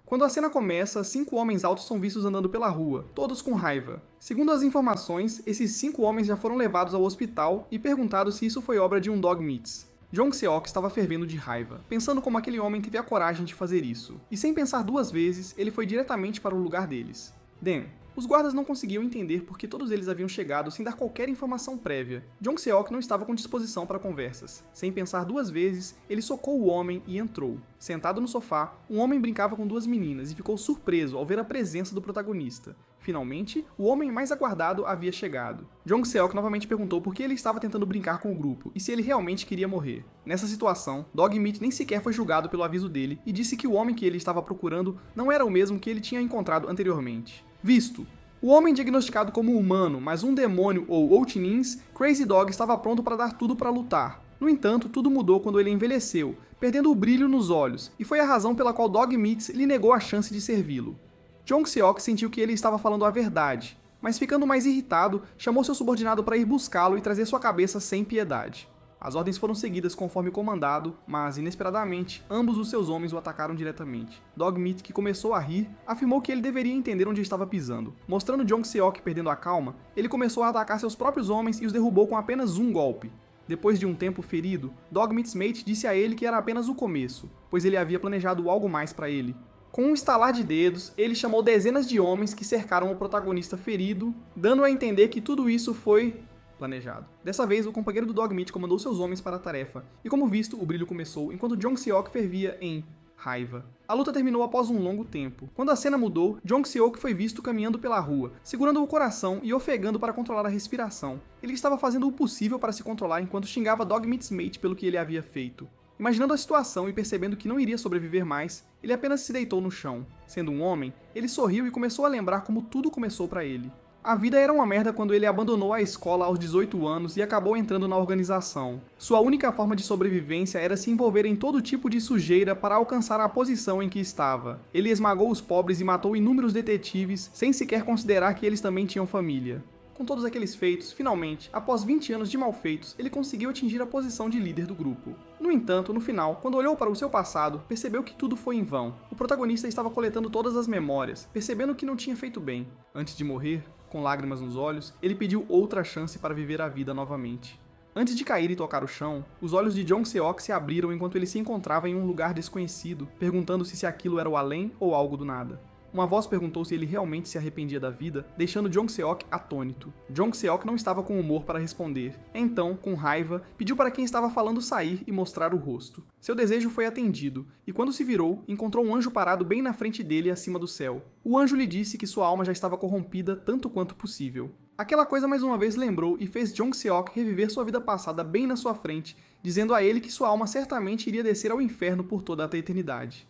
Quando a cena começa, 5 homens altos são vistos andando pela rua, todos com raiva. Segundo as informações, esses 5 homens já foram levados ao hospital e perguntados se isso foi obra de um Dog Meats. Jong Seok estava fervendo de raiva, pensando como aquele homem teve a coragem de fazer isso. E sem pensar duas vezes, ele foi diretamente para o lugar deles. Dan. Os guardas não conseguiam entender por que todos eles haviam chegado sem dar qualquer informação prévia. Jong Seok não estava com disposição para conversas. Sem pensar duas vezes, ele socou o homem e entrou. Sentado no sofá, um homem brincava com 2 meninas e ficou surpreso ao ver a presença do protagonista. Finalmente, o homem mais aguardado havia chegado. Jong Seok novamente perguntou por que ele estava tentando brincar com o grupo e se ele realmente queria morrer. Nessa situação, Dog Meat nem sequer foi julgado pelo aviso dele e disse que o homem que ele estava procurando não era o mesmo que ele tinha encontrado anteriormente. Visto. O homem diagnosticado como humano, mas um demônio ou Outnins, Crazy Dog estava pronto para dar tudo para lutar. No entanto, tudo mudou quando ele envelheceu, perdendo o brilho nos olhos, e foi a razão pela qual Dog Meat lhe negou a chance de servi-lo. Jong Seok sentiu que ele estava falando a verdade, mas ficando mais irritado, chamou seu subordinado para ir buscá-lo e trazer sua cabeça sem piedade. As ordens foram seguidas conforme comandado, mas, inesperadamente, ambos os seus homens o atacaram diretamente. Dog Meat, que começou a rir, afirmou que ele deveria entender onde estava pisando. Mostrando Jong Seok perdendo a calma, ele começou a atacar seus próprios homens e os derrubou com apenas um golpe. Depois de um tempo ferido, Dog Meat's mate disse a ele que era apenas o começo, pois ele havia planejado algo mais para ele. Com um estalar de dedos, ele chamou dezenas de homens que cercaram o protagonista ferido, dando a entender que tudo isso foi planejado. Dessa vez, o companheiro do Dog Meat comandou seus homens para a tarefa, e como visto, o brilho começou enquanto Jong Seok fervia em raiva. A luta terminou após um longo tempo. Quando a cena mudou, Jong Seok foi visto caminhando pela rua, segurando o coração e ofegando para controlar a respiração. Ele estava fazendo o possível para se controlar enquanto xingava Dog Meat's mate pelo que ele havia feito. Imaginando a situação e percebendo que não iria sobreviver mais, ele apenas se deitou no chão. Sendo um homem, ele sorriu e começou a lembrar como tudo começou para ele. A vida era uma merda quando ele abandonou a escola aos 18 anos e acabou entrando na organização. Sua única forma de sobrevivência era se envolver em todo tipo de sujeira para alcançar a posição em que estava. Ele esmagou os pobres e matou inúmeros detetives, sem sequer considerar que eles também tinham família. Com todos aqueles feitos, finalmente, após 20 anos de malfeitos, ele conseguiu atingir a posição de líder do grupo. No entanto, no final, quando olhou para o seu passado, percebeu que tudo foi em vão. O protagonista estava coletando todas as memórias, percebendo que não tinha feito bem. Antes de morrer, com lágrimas nos olhos, ele pediu outra chance para viver a vida novamente. Antes de cair e tocar o chão, os olhos de Jong Seok se abriram enquanto ele se encontrava em um lugar desconhecido, perguntando-se se aquilo era o além ou algo do nada. Uma voz perguntou se ele realmente se arrependia da vida, deixando Jong Seok atônito. Jong Seok não estava com humor para responder. Então, com raiva, pediu para quem estava falando sair e mostrar o rosto. Seu desejo foi atendido, e quando se virou, encontrou um anjo parado bem na frente dele acima do céu. O anjo lhe disse que sua alma já estava corrompida tanto quanto possível. Aquela coisa mais uma vez lembrou e fez Jong Seok reviver sua vida passada bem na sua frente, dizendo a ele que sua alma certamente iria descer ao inferno por toda a eternidade.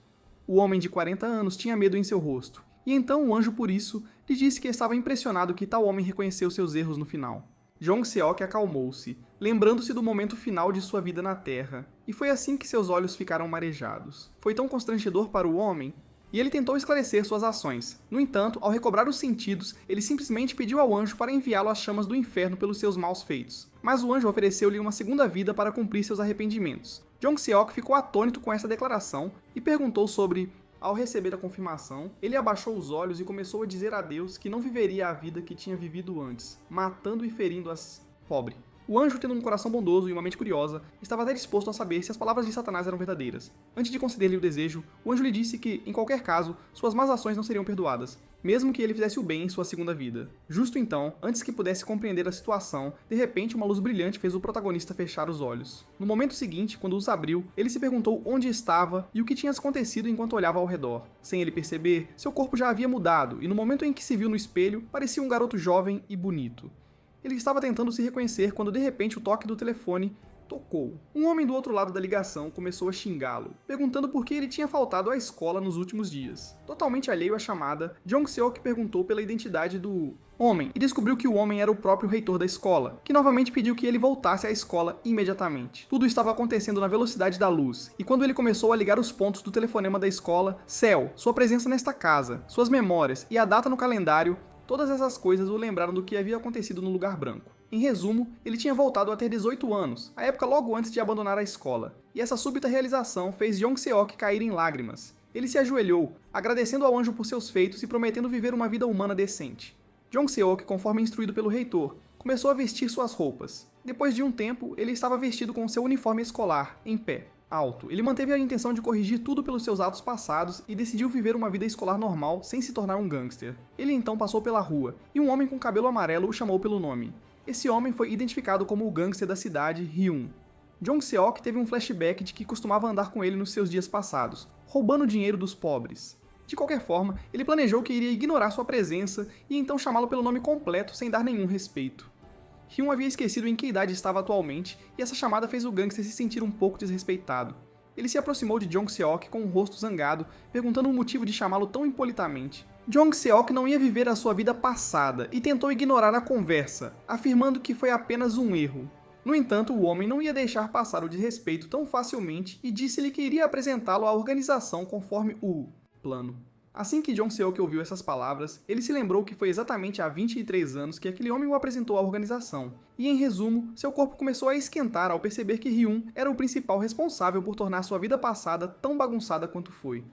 O homem de 40 anos tinha medo em seu rosto, e então o anjo, por isso, lhe disse que estava impressionado que tal homem reconheceu seus erros no final. Jong Seok acalmou-se, lembrando-se do momento final de sua vida na Terra, e foi assim que seus olhos ficaram marejados. Foi tão constrangedor para o homem, e ele tentou esclarecer suas ações. No entanto, ao recobrar os sentidos, ele simplesmente pediu ao anjo para enviá-lo às chamas do inferno pelos seus maus feitos. Mas o anjo ofereceu-lhe uma segunda vida para cumprir seus arrependimentos. Jong Seok ficou atônito com essa declaração e perguntou sobre... Ao receber a confirmação, ele abaixou os olhos e começou a dizer a Deus que não viveria a vida que tinha vivido antes, matando e ferindo as... Pobre. O anjo, tendo um coração bondoso e uma mente curiosa, estava até disposto a saber se as palavras de Satanás eram verdadeiras. Antes de conceder-lhe o desejo, o anjo lhe disse que, em qualquer caso, suas más ações não seriam perdoadas, mesmo que ele fizesse o bem em sua segunda vida. Justo então, antes que pudesse compreender a situação, de repente uma luz brilhante fez o protagonista fechar os olhos. No momento seguinte, quando os abriu, ele se perguntou onde estava e o que tinha acontecido enquanto olhava ao redor. Sem ele perceber, seu corpo já havia mudado e no momento em que se viu no espelho, parecia um garoto jovem e bonito. Ele estava tentando se reconhecer quando de repente o toque do telefone tocou. Um homem do outro lado da ligação começou a xingá-lo, perguntando por que ele tinha faltado à escola nos últimos dias. Totalmente alheio à chamada, Jong Seok perguntou pela identidade do homem e descobriu que o homem era o próprio reitor da escola, que novamente pediu que ele voltasse à escola imediatamente. Tudo estava acontecendo na velocidade da luz, e quando ele começou a ligar os pontos do telefonema da escola, céu, sua presença nesta casa, suas memórias e a data no calendário, todas essas coisas o lembraram do que havia acontecido no lugar branco. Em resumo, ele tinha voltado a ter 18 anos, a época logo antes de abandonar a escola, e essa súbita realização fez Jong Seok cair em lágrimas. ele se ajoelhou, agradecendo ao anjo por seus feitos e prometendo viver uma vida humana decente. Jong Seok, conforme instruído pelo reitor, começou a vestir suas roupas. Depois de um tempo, ele estava vestido com seu uniforme escolar, em pé, alto. Ele manteve a intenção de corrigir tudo pelos seus atos passados e decidiu viver uma vida escolar normal sem se tornar um gangster. Ele então passou pela rua, e um homem com cabelo amarelo o chamou pelo nome. Esse homem foi identificado como o gangster da cidade, Hyun. Jong Seok teve um flashback de que costumava andar com ele nos seus dias passados, roubando o dinheiro dos pobres. De qualquer forma, ele planejou que iria ignorar sua presença e então chamá-lo pelo nome completo sem dar nenhum respeito. Hyun havia esquecido em que idade estava atualmente e essa chamada fez o gangster se sentir um pouco desrespeitado. Ele se aproximou de Jong Seok com o rosto zangado, perguntando o motivo de chamá-lo tão impolitamente. Jong Seok não ia viver a sua vida passada e tentou ignorar a conversa, afirmando que foi apenas um erro. No entanto, o homem não ia deixar passar o desrespeito tão facilmente e disse-lhe que iria apresentá-lo à organização conforme o plano. Assim que Jong Seok ouviu essas palavras, ele se lembrou que foi exatamente há 23 anos que aquele homem o apresentou à organização, e em resumo, seu corpo começou a esquentar ao perceber que Hyun era o principal responsável por tornar sua vida passada tão bagunçada quanto foi.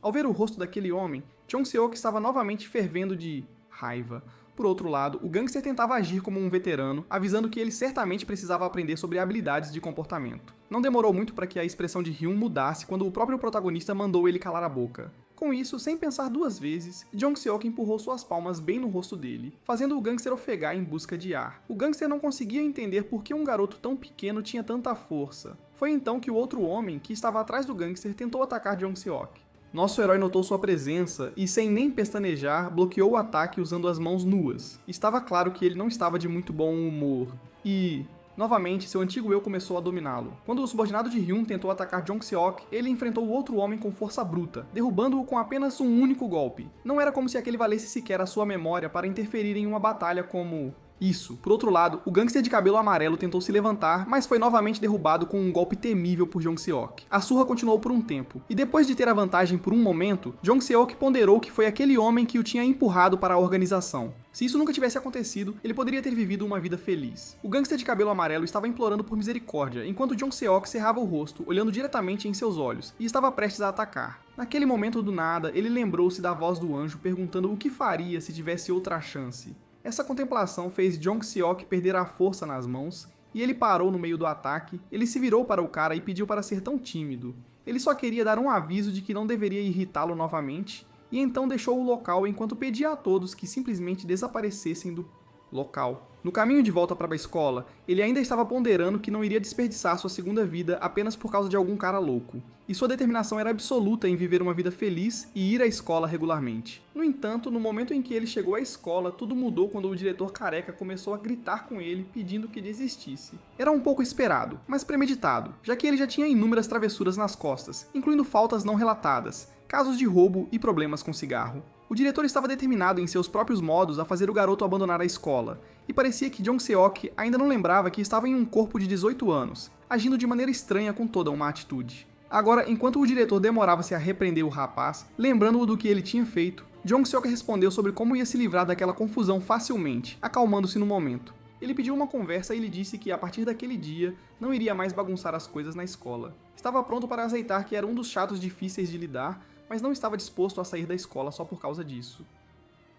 Ao ver o rosto daquele homem, Jong Seok estava novamente fervendo de raiva. Por outro lado, o gangster tentava agir como um veterano, avisando que ele certamente precisava aprender sobre habilidades de comportamento. Não demorou muito para que a expressão de Hyun mudasse quando o próprio protagonista mandou ele calar a boca. Com isso, sem pensar duas vezes, Jong Seok empurrou suas palmas bem no rosto dele, fazendo o gangster ofegar em busca de ar. O gangster não conseguia entender por que um garoto tão pequeno tinha tanta força. Foi então que o outro homem, que estava atrás do gangster, tentou atacar Jong Seok. Nosso herói notou sua presença e, sem nem pestanejar, bloqueou o ataque usando as mãos nuas. Estava claro que ele não estava de muito bom humor. E, novamente, seu antigo eu começou a dominá-lo. Quando o subordinado de Hyun tentou atacar Jong Seok, ele enfrentou o outro homem com força bruta, derrubando-o com apenas um único golpe. Não era como se aquele valesse sequer a sua memória para interferir em uma batalha como isso. Por outro lado, o gangster de cabelo amarelo tentou se levantar, mas foi novamente derrubado com um golpe temível por Jong Seok. A surra continuou por um tempo, e depois de ter a vantagem por um momento, Jong Seok ponderou que foi aquele homem que o tinha empurrado para a organização. Se isso nunca tivesse acontecido, ele poderia ter vivido uma vida feliz. O gangster de cabelo amarelo estava implorando por misericórdia, enquanto Jong Seok cerrava o rosto, olhando diretamente em seus olhos, e estava prestes a atacar. Naquele momento do nada, ele lembrou-se da voz do anjo perguntando o que faria se tivesse outra chance. Essa contemplação fez Jong Seok perder a força nas mãos, e ele parou no meio do ataque. Ele se virou para o cara e pediu para ser tão tímido. Ele só queria dar um aviso de que não deveria irritá-lo novamente, e então deixou o local enquanto pedia a todos que simplesmente desaparecessem do local. No caminho de volta para a escola, ele ainda estava ponderando que não iria desperdiçar sua segunda vida apenas por causa de algum cara louco. E sua determinação era absoluta em viver uma vida feliz e ir à escola regularmente. No entanto, no momento em que ele chegou à escola, tudo mudou quando o diretor careca começou a gritar com ele, pedindo que desistisse. Era um pouco esperado, mas premeditado, já que ele já tinha inúmeras travessuras nas costas, incluindo faltas não relatadas, casos de roubo e problemas com cigarro. O diretor estava determinado em seus próprios modos a fazer o garoto abandonar a escola, e parecia que Jong Seok ainda não lembrava que estava em um corpo de 18 anos, agindo de maneira estranha com toda uma atitude. Agora, enquanto o diretor demorava-se a repreender o rapaz, lembrando-o do que ele tinha feito, Jong Seok respondeu sobre como ia se livrar daquela confusão facilmente, acalmando-se no momento. Ele pediu uma conversa e lhe disse que, a partir daquele dia, não iria mais bagunçar as coisas na escola. Estava pronto para aceitar que era um dos chatos difíceis de lidar, mas não estava disposto a sair da escola só por causa disso.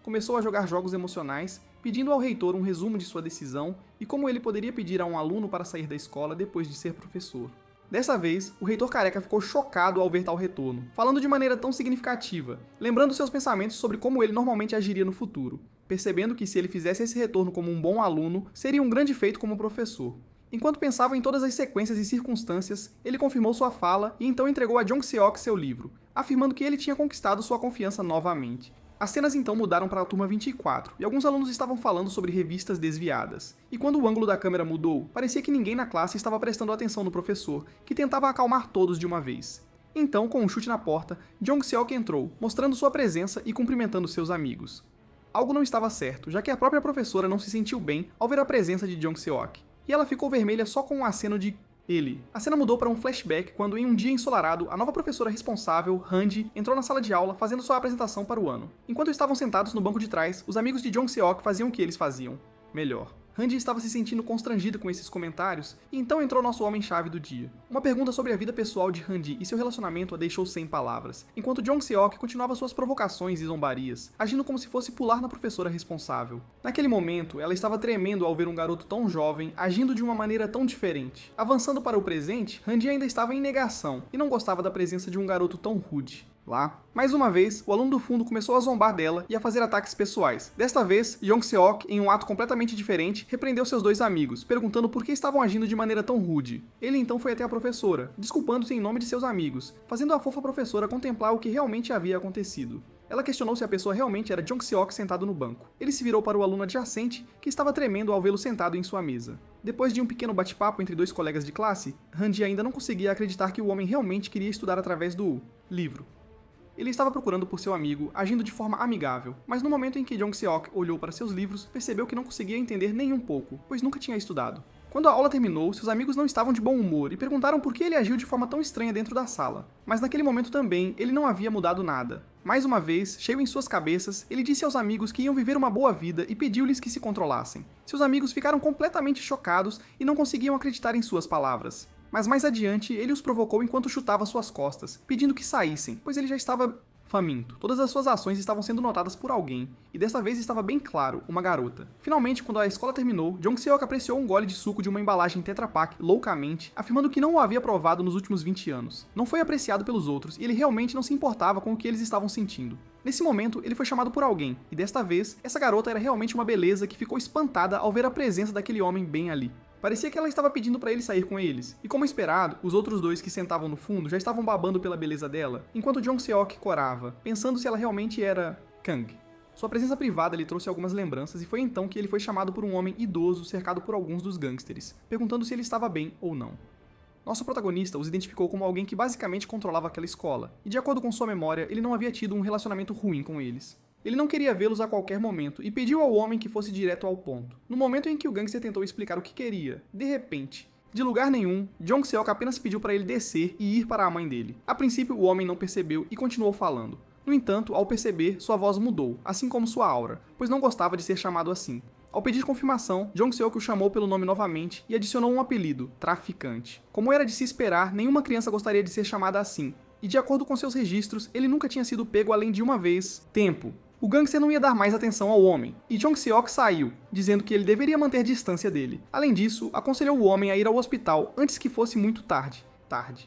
Começou a jogar jogos emocionais, pedindo ao reitor um resumo de sua decisão e como ele poderia pedir a um aluno para sair da escola depois de ser professor. Dessa vez, o reitor careca ficou chocado ao ver tal retorno, falando de maneira tão significativa, lembrando seus pensamentos sobre como ele normalmente agiria no futuro, percebendo que se ele fizesse esse retorno como um bom aluno, seria um grande feito como professor. Enquanto pensava em todas as sequências e circunstâncias, ele confirmou sua fala e então entregou a Jong Seok seu livro, afirmando que ele tinha conquistado sua confiança novamente. As cenas então mudaram para a turma 24, e alguns alunos estavam falando sobre revistas desviadas. E quando o ângulo da câmera mudou, parecia que ninguém na classe estava prestando atenção no professor, que tentava acalmar todos de uma vez. Então, com um chute na porta, Jong Seok entrou, mostrando sua presença e cumprimentando seus amigos. Algo não estava certo, já que a própria professora não se sentiu bem ao ver a presença de Jong Seok, e ela ficou vermelha só com um aceno de ele. A cena mudou para um flashback quando, em um dia ensolarado, a nova professora responsável, Hanji, entrou na sala de aula fazendo sua apresentação para o ano. Enquanto estavam sentados no banco de trás, os amigos de Jong Seok faziam o que eles faziam. Melhor. Randy estava se sentindo constrangida com esses comentários, e então entrou nosso homem-chave do dia. Uma pergunta sobre a vida pessoal de Randy e seu relacionamento a deixou sem palavras, enquanto Jong Seok continuava suas provocações e zombarias, agindo como se fosse pular na professora responsável. Naquele momento, ela estava tremendo ao ver um garoto tão jovem agindo de uma maneira tão diferente. Avançando para o presente, Randy ainda estava em negação e não gostava da presença de um garoto tão rude. Lá. Mais uma vez, o aluno do fundo começou a zombar dela e a fazer ataques pessoais. Desta vez, Jong Seok, em um ato completamente diferente, repreendeu seus dois amigos, perguntando por que estavam agindo de maneira tão rude. Ele então foi até a professora, desculpando-se em nome de seus amigos, fazendo a fofa professora contemplar o que realmente havia acontecido. Ela questionou se a pessoa realmente era Jong Seok sentado no banco. Ele se virou para o aluno adjacente, que estava tremendo ao vê-lo sentado em sua mesa. Depois de um pequeno bate-papo entre dois colegas de classe, Randy ainda não conseguia acreditar que o homem realmente queria estudar através do livro. Ele estava procurando por seu amigo, agindo de forma amigável, mas no momento em que Jong Seok olhou para seus livros, percebeu que não conseguia entender nem um pouco, pois nunca tinha estudado. Quando a aula terminou, seus amigos não estavam de bom humor e perguntaram por que ele agiu de forma tão estranha dentro da sala. Mas naquele momento também, ele não havia mudado nada. Mais uma vez, cheio em suas cabeças, ele disse aos amigos que iam viver uma boa vida e pediu-lhes que se controlassem. Seus amigos ficaram completamente chocados e não conseguiam acreditar em suas palavras. Mas mais adiante, ele os provocou enquanto chutava suas costas, pedindo que saíssem, pois ele já estava faminto. Todas as suas ações estavam sendo notadas por alguém, e desta vez estava bem claro, uma garota. Finalmente, quando a escola terminou, Jong Seok apreciou um gole de suco de uma embalagem Tetra Pak loucamente, afirmando que não o havia provado nos últimos 20 anos. Não foi apreciado pelos outros, e ele realmente não se importava com o que eles estavam sentindo. Nesse momento, ele foi chamado por alguém, e desta vez, essa garota era realmente uma beleza que ficou espantada ao ver a presença daquele homem bem ali. Parecia que ela estava pedindo para ele sair com eles, e como esperado, os outros dois que sentavam no fundo já estavam babando pela beleza dela, enquanto Jong Seok corava, pensando se ela realmente era Kang. Sua presença privada lhe trouxe algumas lembranças e foi então que ele foi chamado por um homem idoso cercado por alguns dos gangsters, perguntando se ele estava bem ou não. Nosso protagonista os identificou como alguém que basicamente controlava aquela escola, e de acordo com sua memória, ele não havia tido um relacionamento ruim com eles. Ele não queria vê-los a qualquer momento e pediu ao homem que fosse direto ao ponto. No momento em que o gangster tentou explicar o que queria, de repente, de lugar nenhum, Jong Seok apenas pediu para ele descer e ir para a mãe dele. A princípio, o homem não percebeu e continuou falando. No entanto, ao perceber, sua voz mudou, assim como sua aura, pois não gostava de ser chamado assim. Ao pedir confirmação, Jong Seok o chamou pelo nome novamente e adicionou um apelido, traficante. Como era de se esperar, nenhuma criança gostaria de ser chamada assim, e de acordo com seus registros, ele nunca tinha sido pego além de uma vez. Tempo. O gangster não ia dar mais atenção ao homem, e Jong Seok saiu, dizendo que ele deveria manter distância dele. Além disso, aconselhou o homem a ir ao hospital antes que fosse muito tarde.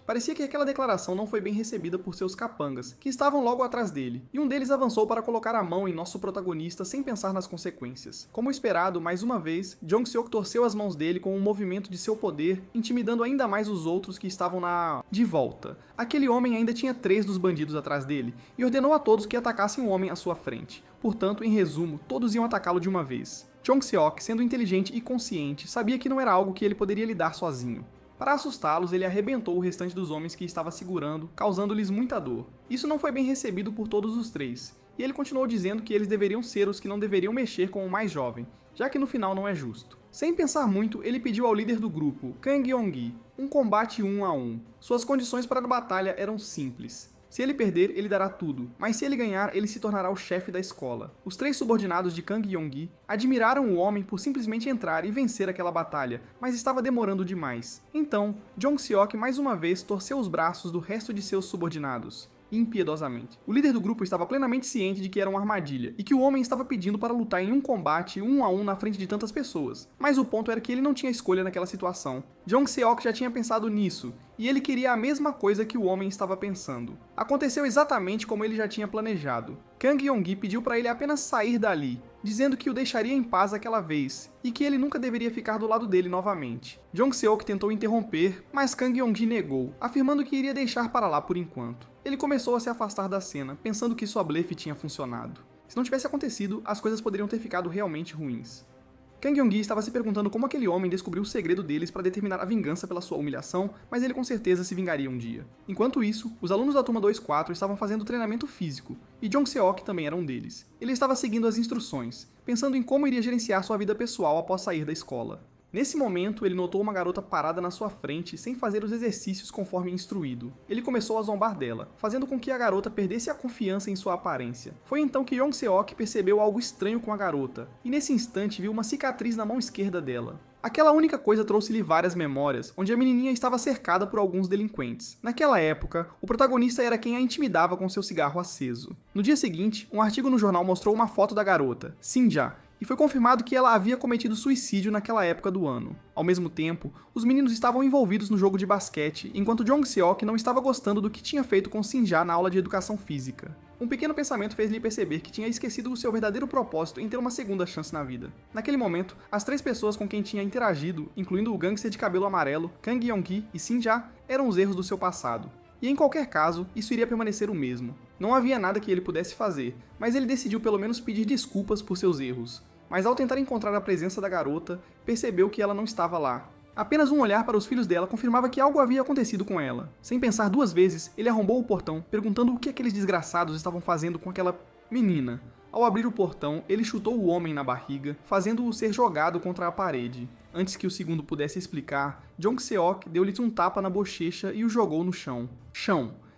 Parecia que aquela declaração não foi bem recebida por seus capangas, que estavam logo atrás dele, e um deles avançou para colocar a mão em nosso protagonista sem pensar nas consequências. Como esperado, mais uma vez, Jong Seok torceu as mãos dele com um movimento de seu poder, intimidando ainda mais os outros que estavam de volta. Aquele homem ainda tinha 3 dos bandidos atrás dele, e ordenou a todos que atacassem o homem à sua frente. Portanto, em resumo, todos iam atacá-lo de uma vez. Jong Seok, sendo inteligente e consciente, sabia que não era algo que ele poderia lidar sozinho. Para assustá-los, ele arrebentou o restante dos homens que estava segurando, causando-lhes muita dor. Isso não foi bem recebido por todos os 3, e ele continuou dizendo que eles deveriam ser os que não deveriam mexer com o mais jovem, já que no final não é justo. Sem pensar muito, ele pediu ao líder do grupo, Kang Yong-gi, um combate 1 a 1. Suas condições para a batalha eram simples. Se ele perder, ele dará tudo, mas se ele ganhar, ele se tornará o chefe da escola. Os 3 subordinados de Kang Yong-gi admiraram o homem por simplesmente entrar e vencer aquela batalha, mas estava demorando demais. Então, Jong Seok mais uma vez torceu os braços do resto de seus subordinados. Impiedosamente. O líder do grupo estava plenamente ciente de que era uma armadilha, e que o homem estava pedindo para lutar em um combate 1 a 1 na frente de tantas pessoas. Mas o ponto era que ele não tinha escolha naquela situação. Jong Seok já tinha pensado nisso, e ele queria a mesma coisa que o homem estava pensando. Aconteceu exatamente como ele já tinha planejado. Kang Yong-gi pediu para ele apenas sair dali, dizendo que o deixaria em paz aquela vez, e que ele nunca deveria ficar do lado dele novamente. Jong Seok tentou interromper, mas Kang Yong-gi negou, afirmando que iria deixar para lá por enquanto. Ele começou a se afastar da cena, pensando que sua blefe tinha funcionado. Se não tivesse acontecido, as coisas poderiam ter ficado realmente ruins. Kang Yong-gi estava se perguntando como aquele homem descobriu o segredo deles para determinar a vingança pela sua humilhação, mas ele com certeza se vingaria um dia. Enquanto isso, os alunos da turma 2-4 estavam fazendo treinamento físico, e Jong Seok também era um deles. Ele estava seguindo as instruções, pensando em como iria gerenciar sua vida pessoal após sair da escola. Nesse momento, ele notou uma garota parada na sua frente sem fazer os exercícios conforme instruído. Ele começou a zombar dela, fazendo com que a garota perdesse a confiança em sua aparência. Foi então que Jong Se-ok percebeu algo estranho com a garota, e nesse instante viu uma cicatriz na mão esquerda dela. Aquela única coisa trouxe-lhe várias memórias, onde a menininha estava cercada por alguns delinquentes. Naquela época, o protagonista era quem a intimidava com seu cigarro aceso. No dia seguinte, um artigo no jornal mostrou uma foto da garota, Sinja, e foi confirmado que ela havia cometido suicídio naquela época do ano. Ao mesmo tempo, os meninos estavam envolvidos no jogo de basquete, enquanto Jong Se-ok não estava gostando do que tinha feito com Sinja na aula de educação física. Um pequeno pensamento fez-lhe perceber que tinha esquecido o seu verdadeiro propósito em ter uma segunda chance na vida. Naquele momento, as 3 pessoas com quem tinha interagido, incluindo o gangster de cabelo amarelo, Kang Yong-ki e Sinja, eram os erros do seu passado. E em qualquer caso, isso iria permanecer o mesmo. Não havia nada que ele pudesse fazer, mas ele decidiu pelo menos pedir desculpas por seus erros. Mas ao tentar encontrar a presença da garota, percebeu que ela não estava lá. Apenas um olhar para os filhos dela confirmava que algo havia acontecido com ela. Sem pensar 2 vezes, ele arrombou o portão, perguntando o que aqueles desgraçados estavam fazendo com aquela menina. Ao abrir o portão, ele chutou o homem na barriga, fazendo-o ser jogado contra a parede. Antes que o segundo pudesse explicar, Jong Se-ok deu-lhe um tapa na bochecha e o jogou no chão.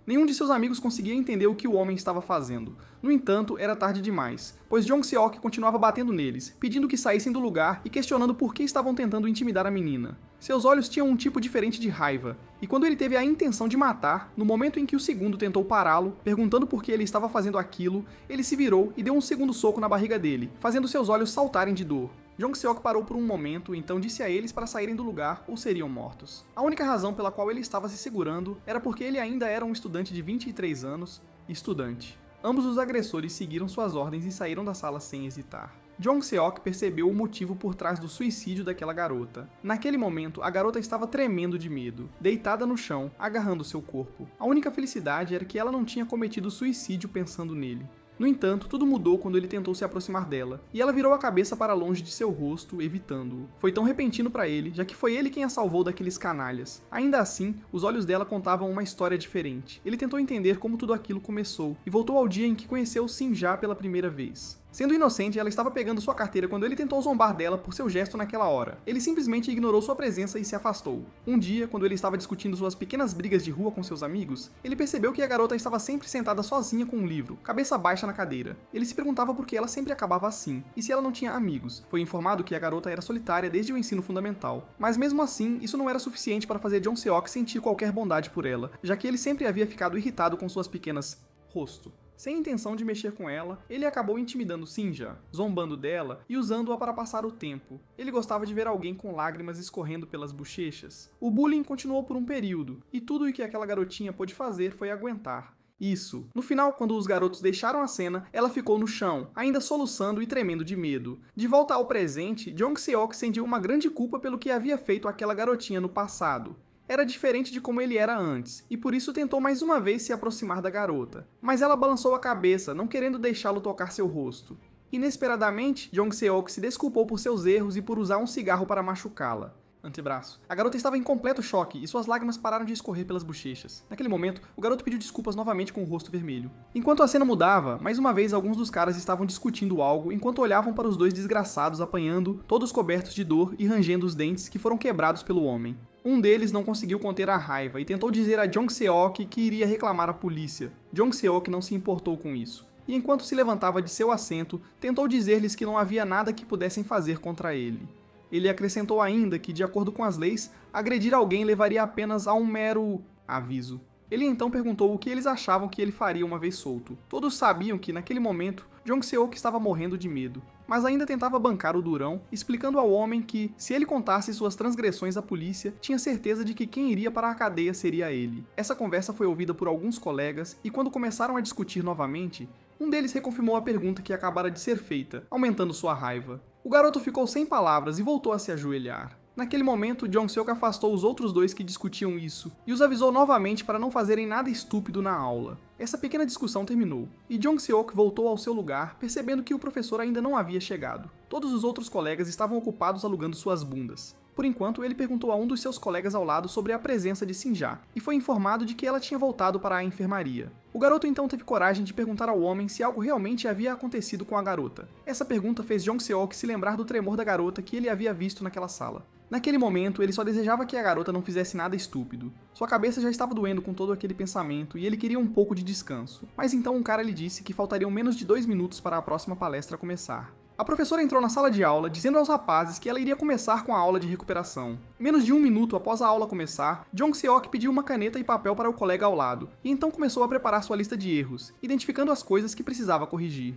Nenhum de seus amigos conseguia entender o que o homem estava fazendo. No entanto, era tarde demais, pois Jong Se-ok continuava batendo neles, pedindo que saíssem do lugar e questionando por que estavam tentando intimidar a menina. Seus olhos tinham um tipo diferente de raiva, e quando ele teve a intenção de matar, no momento em que o segundo tentou pará-lo, perguntando por que ele estava fazendo aquilo, ele se virou e deu um segundo soco na barriga dele, fazendo seus olhos saltarem de dor. Jong Se-ok parou por um momento, então disse a eles para saírem do lugar ou seriam mortos. A única razão pela qual ele estava se segurando era porque ele ainda era um estudante de 23 anos, estudante. Ambos os agressores seguiram suas ordens e saíram da sala sem hesitar. Jong Se-ok percebeu o motivo por trás do suicídio daquela garota. Naquele momento, a garota estava tremendo de medo, deitada no chão, agarrando seu corpo. A única felicidade era que ela não tinha cometido suicídio pensando nele. No entanto, tudo mudou quando ele tentou se aproximar dela, e ela virou a cabeça para longe de seu rosto, evitando-o. Foi tão repentino para ele, já que foi ele quem a salvou daqueles canalhas. Ainda assim, os olhos dela contavam uma história diferente. Ele tentou entender como tudo aquilo começou, e voltou ao dia em que conheceu Sinja pela primeira vez. Sendo inocente, ela estava pegando sua carteira quando ele tentou zombar dela por seu gesto naquela hora. Ele simplesmente ignorou sua presença e se afastou. Um dia, quando ele estava discutindo suas pequenas brigas de rua com seus amigos, ele percebeu que a garota estava sempre sentada sozinha com um livro, cabeça baixa na cadeira. Ele se perguntava por que ela sempre acabava assim, e se ela não tinha amigos. Foi informado que a garota era solitária desde o ensino fundamental. Mas mesmo assim, isso não era suficiente para fazer Jong Se-ok sentir qualquer bondade por ela, já que ele sempre havia ficado irritado com suas pequenas rosto. Sem intenção de mexer com ela, ele acabou intimidando Sinja, zombando dela e usando-a para passar o tempo. Ele gostava de ver alguém com lágrimas escorrendo pelas bochechas. O bullying continuou por um período, e tudo o que aquela garotinha pôde fazer foi aguentar. Isso. No final, quando os garotos deixaram a cena, ela ficou no chão, ainda soluçando e tremendo de medo. De volta ao presente, Jong Se-ok sentiu uma grande culpa pelo que havia feito àquela garotinha no passado. Era diferente de como ele era antes, e por isso tentou mais uma vez se aproximar da garota. Mas ela balançou a cabeça, não querendo deixá-lo tocar seu rosto. Inesperadamente, Jong Se-ok se desculpou por seus erros e por usar um cigarro para machucá-la. Antebraço. A garota estava em completo choque e suas lágrimas pararam de escorrer pelas bochechas. Naquele momento, o garoto pediu desculpas novamente com o rosto vermelho. Enquanto a cena mudava, mais uma vez alguns dos caras estavam discutindo algo enquanto olhavam para os 2 desgraçados apanhando, todos cobertos de dor e rangendo os dentes que foram quebrados pelo homem. Um deles não conseguiu conter a raiva e tentou dizer a Jong Se-ok que iria reclamar à polícia. Jong Se-ok não se importou com isso. E enquanto se levantava de seu assento, tentou dizer-lhes que não havia nada que pudessem fazer contra ele. Ele acrescentou ainda que, de acordo com as leis, agredir alguém levaria apenas a um mero aviso. Ele então perguntou o que eles achavam que ele faria uma vez solto. Todos sabiam que, naquele momento, Jong Se-ok estava morrendo de medo, mas ainda tentava bancar o durão, explicando ao homem que, se ele contasse suas transgressões à polícia, tinha certeza de que quem iria para a cadeia seria ele. Essa conversa foi ouvida por alguns colegas, e quando começaram a discutir novamente, um deles reconfirmou a pergunta que acabara de ser feita, aumentando sua raiva. O garoto ficou sem palavras e voltou a se ajoelhar. Naquele momento, Jong Se-ok afastou os outros 2 que discutiam isso, e os avisou novamente para não fazerem nada estúpido na aula. Essa pequena discussão terminou, e Jong Se-ok voltou ao seu lugar, percebendo que o professor ainda não havia chegado. Todos os outros colegas estavam ocupados alugando suas bundas. Por enquanto, ele perguntou a um dos seus colegas ao lado sobre a presença de Sinja, e foi informado de que ela tinha voltado para a enfermaria. O garoto então teve coragem de perguntar ao homem se algo realmente havia acontecido com a garota. Essa pergunta fez Jong Se-ok se lembrar do tremor da garota que ele havia visto naquela sala. Naquele momento, ele só desejava que a garota não fizesse nada estúpido. Sua cabeça já estava doendo com todo aquele pensamento e ele queria um pouco de descanso. Mas então um cara lhe disse que faltariam menos de 2 minutos para a próxima palestra começar. A professora entrou na sala de aula, dizendo aos rapazes que ela iria começar com a aula de recuperação. Menos de 1 minuto após a aula começar, Jong-seok pediu uma caneta e papel para o colega ao lado, e então começou a preparar sua lista de erros, identificando as coisas que precisava corrigir.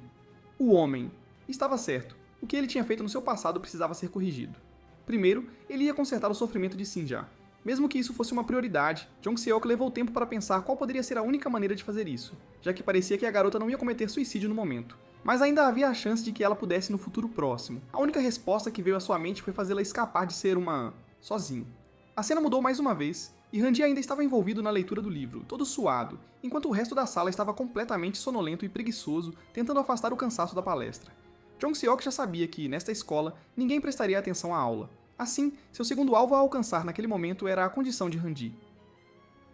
O homem. Estava certo. O que ele tinha feito no seu passado precisava ser corrigido. Primeiro, ele ia consertar o sofrimento de Sinja. Mesmo que isso fosse uma prioridade, Jong-seok levou tempo para pensar qual poderia ser a única maneira de fazer isso, já que parecia que a garota não ia cometer suicídio no momento. Mas ainda havia a chance de que ela pudesse no futuro próximo. A única resposta que veio à sua mente foi fazê-la escapar de ser uma... sozinho. A cena mudou mais uma vez, e Randy ainda estava envolvido na leitura do livro, todo suado, enquanto o resto da sala estava completamente sonolento e preguiçoso, tentando afastar o cansaço da palestra. Jong-seok já sabia que, nesta escola, ninguém prestaria atenção à aula. Assim, seu segundo alvo a alcançar naquele momento era a condição de Randy.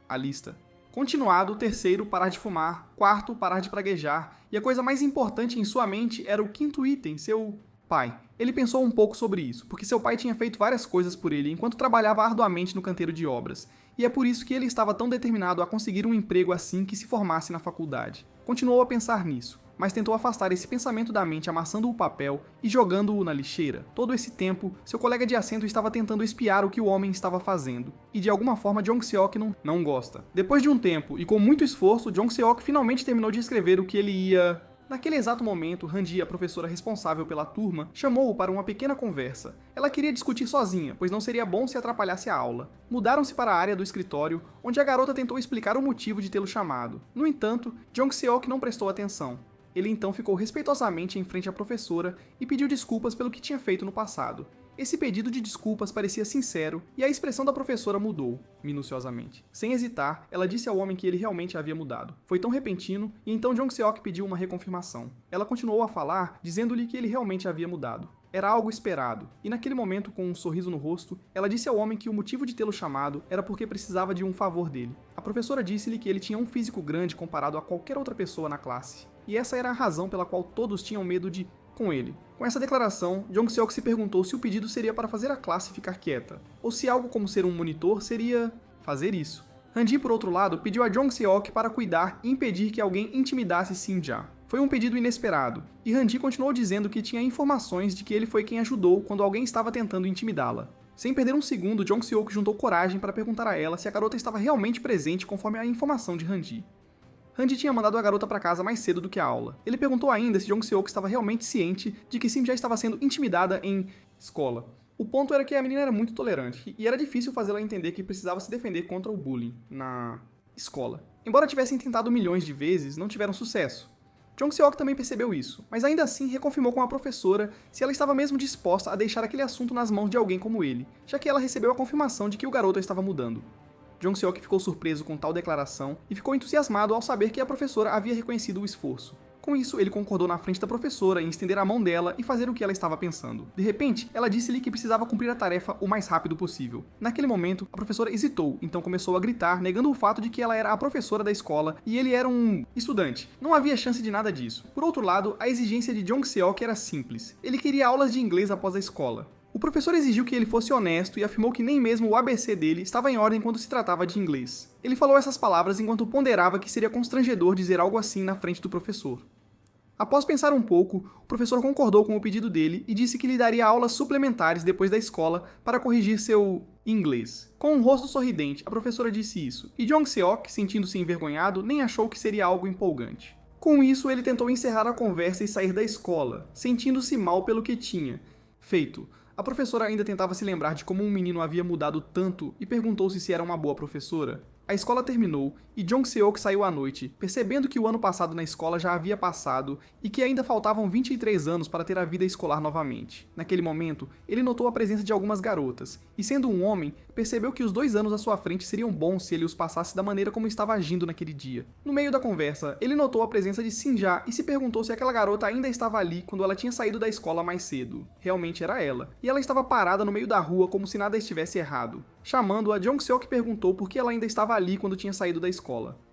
A lista. Continuado, terceiro, parar de fumar, quarto, parar de praguejar, e a coisa mais importante em sua mente era o quinto item, seu pai. Ele pensou um pouco sobre isso, porque seu pai tinha feito várias coisas por ele enquanto trabalhava arduamente no canteiro de obras, e é por isso que ele estava tão determinado a conseguir um emprego assim que se formasse na faculdade. Continuou a pensar nisso, mas tentou afastar esse pensamento da mente amassando o papel e jogando-o na lixeira. Todo esse tempo, seu colega de assento estava tentando espiar o que o homem estava fazendo, e de alguma forma Jong-seok não gosta. Depois de um tempo, e com muito esforço, Jong-seok finalmente terminou de escrever o que ele ia... Naquele exato momento, Randy, a professora responsável pela turma, chamou-o para uma pequena conversa. Ela queria discutir sozinha, pois não seria bom se atrapalhasse a aula. Mudaram-se para a área do escritório, onde a garota tentou explicar o motivo de tê-lo chamado. No entanto, Jong-seok não prestou atenção. Ele então ficou respeitosamente em frente à professora e pediu desculpas pelo que tinha feito no passado. Esse pedido de desculpas parecia sincero e a expressão da professora mudou, minuciosamente. Sem hesitar, ela disse ao homem que ele realmente havia mudado. Foi tão repentino e então Jong-seok pediu uma reconfirmação. Ela continuou a falar, dizendo-lhe que ele realmente havia mudado. Era algo esperado, e naquele momento, com um sorriso no rosto, ela disse ao homem que o motivo de tê-lo chamado era porque precisava de um favor dele. A professora disse-lhe que ele tinha um físico grande comparado a qualquer outra pessoa na classe, e essa era a razão pela qual todos tinham medo de com ele. Com essa declaração, Jong-seok se perguntou se o pedido seria para fazer a classe ficar quieta, ou se algo como ser um monitor seria fazer isso. Randy, por outro lado, pediu a Jong-seok para cuidar e impedir que alguém intimidasse Sinja. Foi um pedido inesperado, e Randy continuou dizendo que tinha informações de que ele foi quem ajudou quando alguém estava tentando intimidá-la. Sem perder um segundo, Jong-seok juntou coragem para perguntar a ela se a garota estava realmente presente conforme a informação de Randy. Randy tinha mandado a garota para casa mais cedo do que a aula. Ele perguntou ainda se Jong-seok estava realmente ciente de que Sim já estava sendo intimidada em escola. O ponto era que a menina era muito tolerante, e era difícil fazê-la entender que precisava se defender contra o bullying na escola. Embora tivessem tentado milhões de vezes, não tiveram sucesso. Jong-seok também percebeu isso, mas ainda assim reconfirmou com a professora se ela estava mesmo disposta a deixar aquele assunto nas mãos de alguém como ele, já que ela recebeu a confirmação de que o garoto estava mudando. Jong-seok ficou surpreso com tal declaração e ficou entusiasmado ao saber que a professora havia reconhecido o esforço. Com isso, ele concordou na frente da professora em estender a mão dela e fazer o que ela estava pensando. De repente, ela disse-lhe que precisava cumprir a tarefa o mais rápido possível. Naquele momento, a professora hesitou, então começou a gritar, negando o fato de que ela era a professora da escola e ele era um estudante. Não havia chance de nada disso. Por outro lado, a exigência de Jong-seok era simples. Ele queria aulas de inglês após a escola. O professor exigiu que ele fosse honesto e afirmou que nem mesmo o ABC dele estava em ordem quando se tratava de inglês. Ele falou essas palavras enquanto ponderava que seria constrangedor dizer algo assim na frente do professor. Após pensar um pouco, o professor concordou com o pedido dele e disse que lhe daria aulas suplementares depois da escola para corrigir seu inglês. Com um rosto sorridente, a professora disse isso, e Jong-seok, sentindo-se envergonhado, nem achou que seria algo empolgante. Com isso, ele tentou encerrar a conversa e sair da escola, sentindo-se mal pelo que tinha feito. A professora ainda tentava se lembrar de como um menino havia mudado tanto e perguntou-se se era uma boa professora. A escola terminou e Jong-seok saiu à noite, percebendo que o ano passado na escola já havia passado e que ainda faltavam 23 anos para ter a vida escolar novamente. Naquele momento, ele notou a presença de algumas garotas, e sendo um homem, percebeu que os 2 anos à sua frente seriam bons se ele os passasse da maneira como estava agindo naquele dia. No meio da conversa, ele notou a presença de Sinja e se perguntou se aquela garota ainda estava ali quando ela tinha saído da escola mais cedo. Realmente era ela, e ela estava parada no meio da rua como se nada estivesse errado. Chamando-a, Jong-seok perguntou por que ela ainda estava ali quando tinha saído da escola.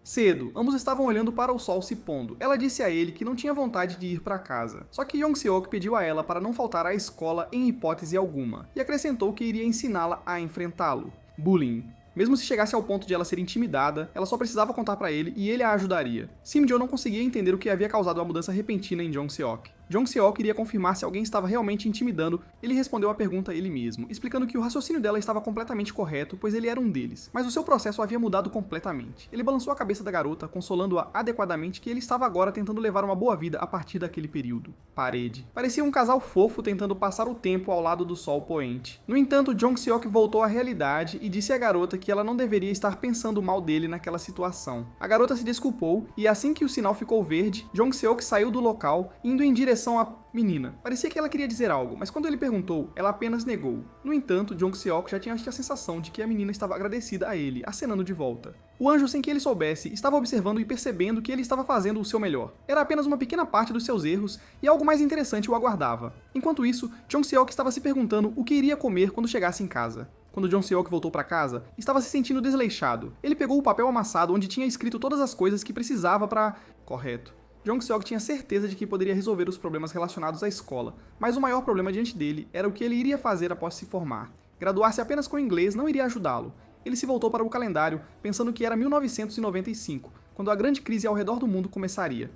Cedo, ambos estavam olhando para o sol se pondo. Ela disse a ele que não tinha vontade de ir para casa. Só que Jong-seok pediu a ela para não faltar à escola em hipótese alguma, e acrescentou que iria ensiná-la a enfrentá-lo. Bullying. Mesmo se chegasse ao ponto de ela ser intimidada, ela só precisava contar para ele e ele a ajudaria. Sim-jo não conseguia entender o que havia causado a mudança repentina em Jong-seok. Jong-seok iria confirmar se alguém estava realmente intimidando. Ele respondeu a pergunta ele mesmo, explicando que o raciocínio dela estava completamente correto, pois ele era um deles, mas o seu processo havia mudado completamente. Ele balançou a cabeça da garota, consolando-a adequadamente que ele estava agora tentando levar uma boa vida a partir daquele período. Parede. Parecia um casal fofo tentando passar o tempo ao lado do sol poente. No entanto, Jong-seok voltou à realidade e disse à garota que ela não deveria estar pensando mal dele naquela situação. A garota se desculpou e assim que o sinal ficou verde, Jong-seok saiu do local, indo em direção à menina. Parecia que ela queria dizer algo, mas quando ele perguntou, ela apenas negou. No entanto, Jong-seok já tinha a sensação de que a menina estava agradecida a ele, acenando de volta. O anjo, sem que ele soubesse, estava observando e percebendo que ele estava fazendo o seu melhor. Era apenas uma pequena parte dos seus erros e algo mais interessante o aguardava. Enquanto isso, Jong-seok estava se perguntando o que iria comer quando chegasse em casa. Quando Jong-seok voltou para casa, estava se sentindo desleixado. Ele pegou o papel amassado onde tinha escrito todas as coisas que precisava para... Correto. Jong-seok tinha certeza de que poderia resolver os problemas relacionados à escola, mas o maior problema diante dele era o que ele iria fazer após se formar. Graduar-se apenas com inglês não iria ajudá-lo. Ele se voltou para o calendário, pensando que era 1995, quando a grande crise ao redor do mundo começaria.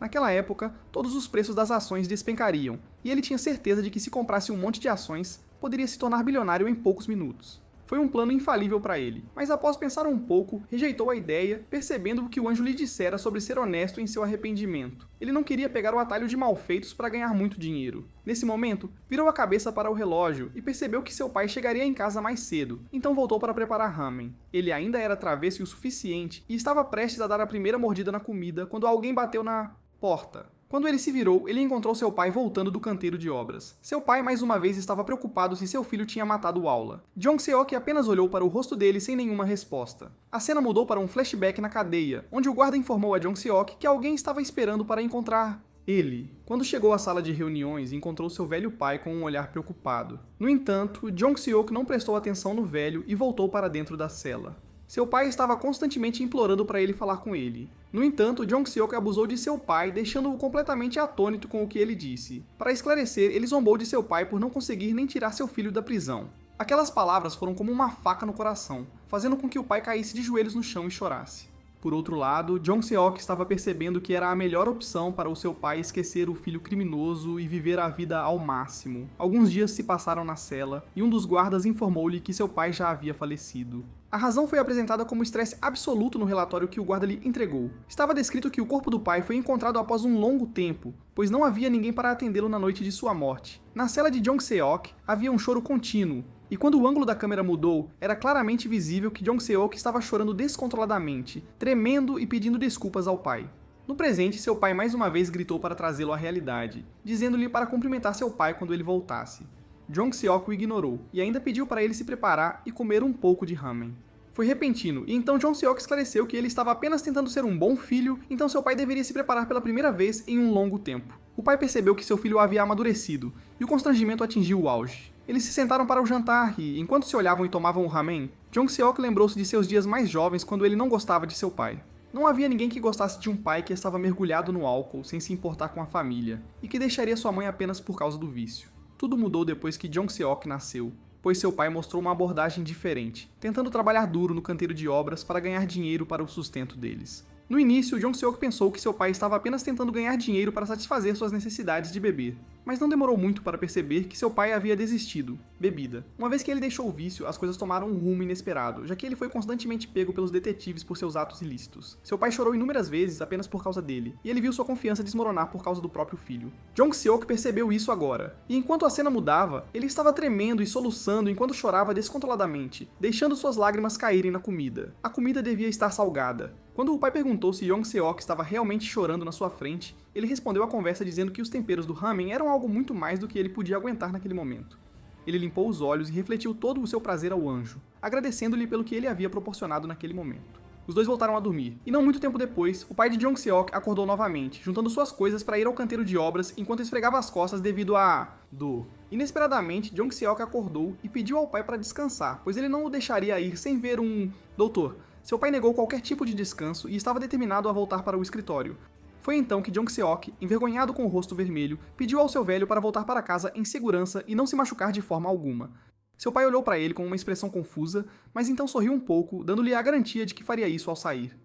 Naquela época, todos os preços das ações despencariam, e ele tinha certeza de que se comprasse um monte de ações, poderia se tornar bilionário em poucos minutos. Foi um plano infalível para ele, mas após pensar um pouco, rejeitou a ideia, percebendo o que o anjo lhe dissera sobre ser honesto em seu arrependimento. Ele não queria pegar o atalho de malfeitos para ganhar muito dinheiro. Nesse momento, virou a cabeça para o relógio e percebeu que seu pai chegaria em casa mais cedo, então voltou para preparar ramen. Ele ainda era travesso o suficiente e estava prestes a dar a primeira mordida na comida quando alguém bateu na porta. Quando ele se virou, ele encontrou seu pai voltando do canteiro de obras. Seu pai, mais uma vez, estava preocupado se seu filho tinha matado Aula. Jong-seok apenas olhou para o rosto dele sem nenhuma resposta. A cena mudou para um flashback na cadeia, onde o guarda informou a Jong-seok que alguém estava esperando para encontrar ele. Quando chegou à sala de reuniões, encontrou seu velho pai com um olhar preocupado. No entanto, Jong-seok não prestou atenção no velho e voltou para dentro da cela. Seu pai estava constantemente implorando para ele falar com ele. No entanto, Jong-seok abusou de seu pai, deixando-o completamente atônito com o que ele disse. Para esclarecer, ele zombou de seu pai por não conseguir nem tirar seu filho da prisão. Aquelas palavras foram como uma faca no coração, fazendo com que o pai caísse de joelhos no chão e chorasse. Por outro lado, Jong-seok estava percebendo que era a melhor opção para o seu pai esquecer o filho criminoso e viver a vida ao máximo. Alguns dias se passaram na cela e um dos guardas informou-lhe que seu pai já havia falecido. A razão foi apresentada como estresse absoluto no relatório que o guarda lhe entregou. Estava descrito que o corpo do pai foi encontrado após um longo tempo, pois não havia ninguém para atendê-lo na noite de sua morte. Na cela de Jong-seok havia um choro contínuo, e quando o ângulo da câmera mudou, era claramente visível que Jong-seok estava chorando descontroladamente, tremendo e pedindo desculpas ao pai. No presente, seu pai mais uma vez gritou para trazê-lo à realidade, dizendo-lhe para cumprimentar seu pai quando ele voltasse. Jong-seok o ignorou, e ainda pediu para ele se preparar e comer um pouco de ramen. Foi repentino, e então Jong-seok esclareceu que ele estava apenas tentando ser um bom filho, então seu pai deveria se preparar pela primeira vez em um longo tempo. O pai percebeu que seu filho havia amadurecido, e o constrangimento atingiu o auge. Eles se sentaram para o jantar e, enquanto se olhavam e tomavam o ramen, Jong-seok lembrou-se de seus dias mais jovens quando ele não gostava de seu pai. Não havia ninguém que gostasse de um pai que estava mergulhado no álcool sem se importar com a família, e que deixaria sua mãe apenas por causa do vício. Tudo mudou depois que Jong-seok nasceu, pois seu pai mostrou uma abordagem diferente, tentando trabalhar duro no canteiro de obras para ganhar dinheiro para o sustento deles. No início, Jong-seok pensou que seu pai estava apenas tentando ganhar dinheiro para satisfazer suas necessidades de beber, mas não demorou muito para perceber que seu pai havia desistido. Bebida. Uma vez que ele deixou o vício, as coisas tomaram um rumo inesperado, já que ele foi constantemente pego pelos detetives por seus atos ilícitos. Seu pai chorou inúmeras vezes apenas por causa dele, e ele viu sua confiança desmoronar por causa do próprio filho. Jong-seok percebeu isso agora, e enquanto a cena mudava, ele estava tremendo e soluçando enquanto chorava descontroladamente, deixando suas lágrimas caírem na comida. A comida devia estar salgada. Quando o pai perguntou se Jong-seok estava realmente chorando na sua frente, ele respondeu à conversa dizendo que os temperos do ramen eram algo muito mais do que ele podia aguentar naquele momento. Ele limpou os olhos e refletiu todo o seu prazer ao anjo, agradecendo-lhe pelo que ele havia proporcionado naquele momento. Os dois voltaram a dormir, e não muito tempo depois, o pai de Jong-seok acordou novamente, juntando suas coisas para ir ao canteiro de obras enquanto esfregava as costas devido à dor. Inesperadamente, Jong-seok acordou e pediu ao pai para descansar, pois ele não o deixaria ir sem ver um... Doutor, seu pai negou qualquer tipo de descanso e estava determinado a voltar para o escritório. Foi então que Jong-seok, envergonhado com o rosto vermelho, pediu ao seu velho para voltar para casa em segurança e não se machucar de forma alguma. Seu pai olhou para ele com uma expressão confusa, mas então sorriu um pouco, dando-lhe a garantia de que faria isso ao sair.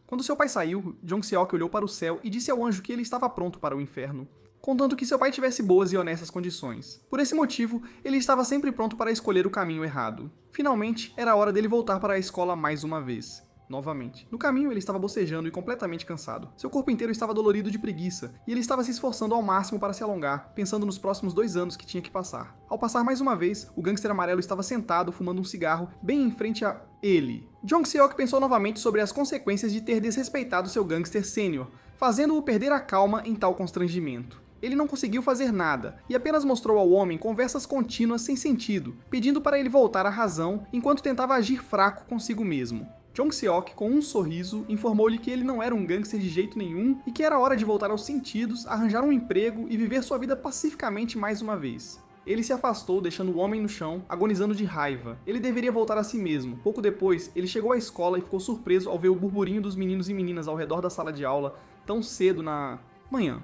Quando seu pai saiu, Jong-seok olhou para o céu e disse ao anjo que ele estava pronto para o inferno, contanto que seu pai tivesse boas e honestas condições. Por esse motivo, ele estava sempre pronto para escolher o caminho errado. Finalmente, era a hora dele voltar para a escola mais uma vez. Novamente. No caminho, ele estava bocejando e completamente cansado. Seu corpo inteiro estava dolorido de preguiça, e ele estava se esforçando ao máximo para se alongar, pensando nos próximos 2 anos que tinha que passar. Ao passar mais uma vez, o gangster amarelo estava sentado, fumando um cigarro, bem em frente a ele. Jong-seok pensou novamente sobre as consequências de ter desrespeitado seu gangster sênior, fazendo-o perder a calma em tal constrangimento. Ele não conseguiu fazer nada, e apenas mostrou ao homem conversas contínuas sem sentido, pedindo para ele voltar à razão, enquanto tentava agir fraco consigo mesmo. Jong-seok, com um sorriso, informou-lhe que ele não era um gangster de jeito nenhum e que era hora de voltar aos sentidos, arranjar um emprego e viver sua vida pacificamente mais uma vez. Ele se afastou, deixando o homem no chão, agonizando de raiva. Ele deveria voltar a si mesmo. Pouco depois, ele chegou à escola e ficou surpreso ao ver o burburinho dos meninos e meninas ao redor da sala de aula tão cedo na manhã.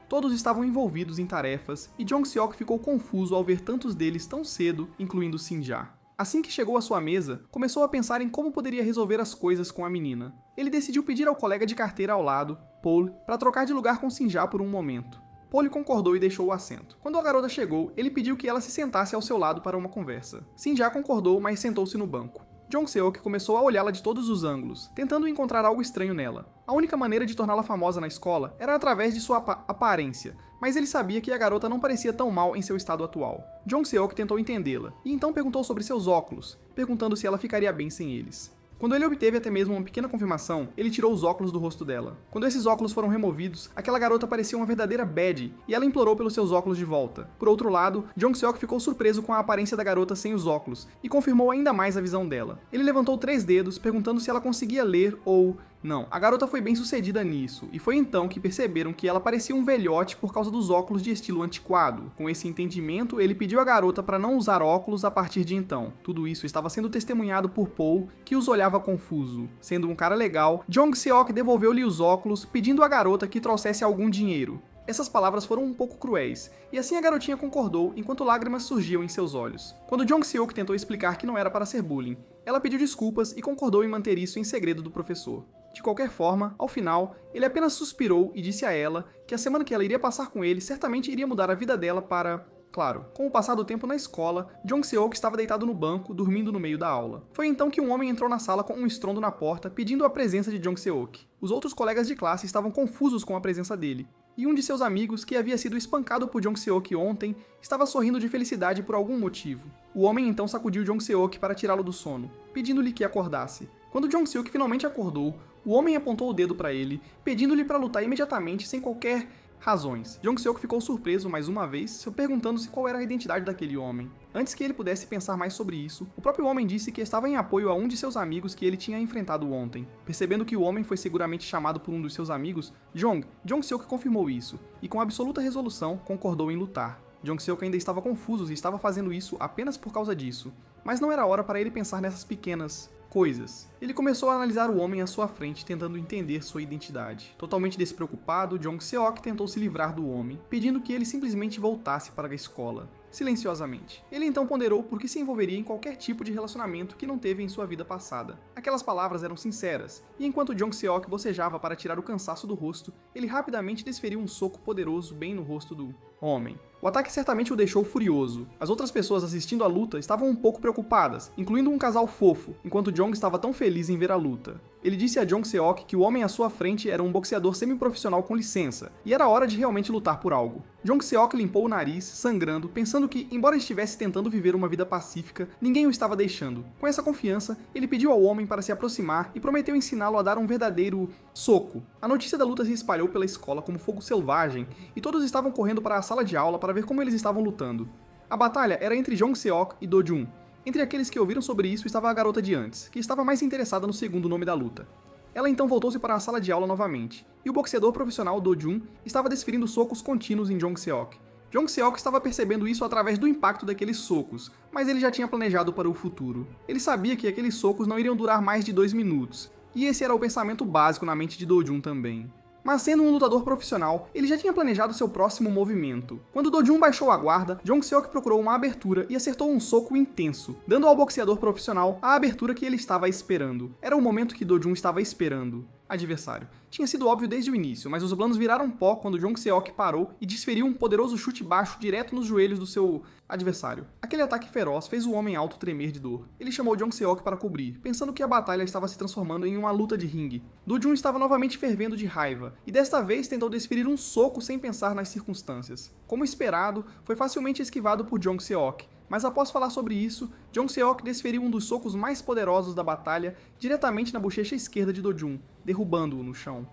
Todos estavam envolvidos em tarefas, e Jong-seok ficou confuso ao ver tantos deles tão cedo, incluindo Sin-ja. Assim que chegou à sua mesa, começou a pensar em como poderia resolver as coisas com a menina. Ele decidiu pedir ao colega de carteira ao lado, Paul, para trocar de lugar com Sin-ja por um momento. Paul concordou e deixou o assento. Quando a garota chegou, ele pediu que ela se sentasse ao seu lado para uma conversa. Sin-ja concordou, mas sentou-se no banco. Jong-seok começou a olhá-la de todos os ângulos, tentando encontrar algo estranho nela. A única maneira de torná-la famosa na escola era através de sua aparência, mas ele sabia que a garota não parecia tão mal em seu estado atual. Jong-seok tentou entendê-la, e então perguntou sobre seus óculos, perguntando se ela ficaria bem sem eles. Quando ele obteve até mesmo uma pequena confirmação, ele tirou os óculos do rosto dela. Quando esses óculos foram removidos, aquela garota parecia uma verdadeira bad, e ela implorou pelos seus óculos de volta. Por outro lado, Jong-seok ficou surpreso com a aparência da garota sem os óculos, e confirmou ainda mais a visão dela. Ele levantou 3 dedos, perguntando se ela conseguia ler ou... Não, a garota foi bem sucedida nisso, e foi então que perceberam que ela parecia um velhote por causa dos óculos de estilo antiquado. Com esse entendimento, ele pediu à garota para não usar óculos a partir de então. Tudo isso estava sendo testemunhado por Paul, que os olhava confuso. Sendo um cara legal, Jong-seok devolveu-lhe os óculos, pedindo à garota que trouxesse algum dinheiro. Essas palavras foram um pouco cruéis, e assim a garotinha concordou enquanto lágrimas surgiam em seus olhos. Quando Jong-seok tentou explicar que não era para ser bullying, ela pediu desculpas e concordou em manter isso em segredo do professor. De qualquer forma, ao final, ele apenas suspirou e disse a ela que a semana que ela iria passar com ele certamente iria mudar a vida dela para... Claro, com o passar do tempo na escola, Jong-seok estava deitado no banco, dormindo no meio da aula. Foi então que um homem entrou na sala com um estrondo na porta, pedindo a presença de Jong-seok. Os outros colegas de classe estavam confusos com a presença dele, e um de seus amigos, que havia sido espancado por Jong-seok ontem, estava sorrindo de felicidade por algum motivo. O homem então sacudiu Jong-seok para tirá-lo do sono, pedindo-lhe que acordasse. Quando Jong-seok finalmente acordou, o homem apontou o dedo para ele, pedindo-lhe para lutar imediatamente sem qualquer razões. Jong-seok ficou surpreso mais uma vez, perguntando-se qual era a identidade daquele homem. Antes que ele pudesse pensar mais sobre isso, o próprio homem disse que estava em apoio a um de seus amigos que ele tinha enfrentado ontem. Percebendo que o homem foi seguramente chamado por um dos seus amigos, Jong-seok confirmou isso, e com absoluta resolução concordou em lutar. Jong-seok ainda estava confuso e estava fazendo isso apenas por causa disso, mas não era hora para ele pensar nessas pequenas coisas. Ele começou a analisar o homem à sua frente, tentando entender sua identidade. Totalmente despreocupado, Jong-seok tentou se livrar do homem, pedindo que ele simplesmente voltasse para a escola, silenciosamente. Ele então ponderou por que se envolveria em qualquer tipo de relacionamento que não teve em sua vida passada. Aquelas palavras eram sinceras, e enquanto Jong-seok bocejava para tirar o cansaço do rosto, ele rapidamente desferiu um soco poderoso bem no rosto do homem. O ataque certamente o deixou furioso. As outras pessoas assistindo à luta estavam um pouco preocupadas, incluindo um casal fofo, enquanto Jong estava tão feliz em ver a luta. Ele disse a Jong-seok que o homem à sua frente era um boxeador semi-profissional com licença, e era hora de realmente lutar por algo. Jong-seok limpou o nariz, sangrando, pensando que, embora estivesse tentando viver uma vida pacífica, ninguém o estava deixando. Com essa confiança, ele pediu ao homem para se aproximar e prometeu ensiná-lo a dar um verdadeiro soco. A notícia da luta se espalhou pela escola como fogo selvagem, e todos estavam correndo para a sala de aula para ver como eles estavam lutando. A batalha era entre Jong-seok e Do-jun. Entre aqueles que ouviram sobre isso estava a garota de antes, que estava mais interessada no segundo nome da luta. Ela então voltou-se para a sala de aula novamente, e o boxeador profissional Do-jun estava desferindo socos contínuos em Jong-seok. Jong Seok estava percebendo isso através do impacto daqueles socos, mas ele já tinha planejado para o futuro. Ele sabia que aqueles socos não iriam durar mais de 2 minutos, e esse era o pensamento básico na mente de Do-jun também. Mas sendo um lutador profissional, ele já tinha planejado seu próximo movimento. Quando Do-jun baixou a guarda, Jong Seok procurou uma abertura e acertou um soco intenso, dando ao boxeador profissional a abertura que ele estava esperando. Era o momento que Do-jun estava esperando. Adversário. Tinha sido óbvio desde o início, mas os planos viraram pó quando Jong Seok parou e desferiu um poderoso chute baixo direto nos joelhos do seu adversário. Aquele ataque feroz fez o homem alto tremer de dor. Ele chamou Jong Seok para cobrir, pensando que a batalha estava se transformando em uma luta de ringue. Do-jun estava novamente fervendo de raiva, e desta vez tentou desferir um soco sem pensar nas circunstâncias. Como esperado, foi facilmente esquivado por Jong Seok, mas após falar sobre isso, Jong Seok desferiu um dos socos mais poderosos da batalha diretamente na bochecha esquerda de Do-jun, derrubando-o no chão.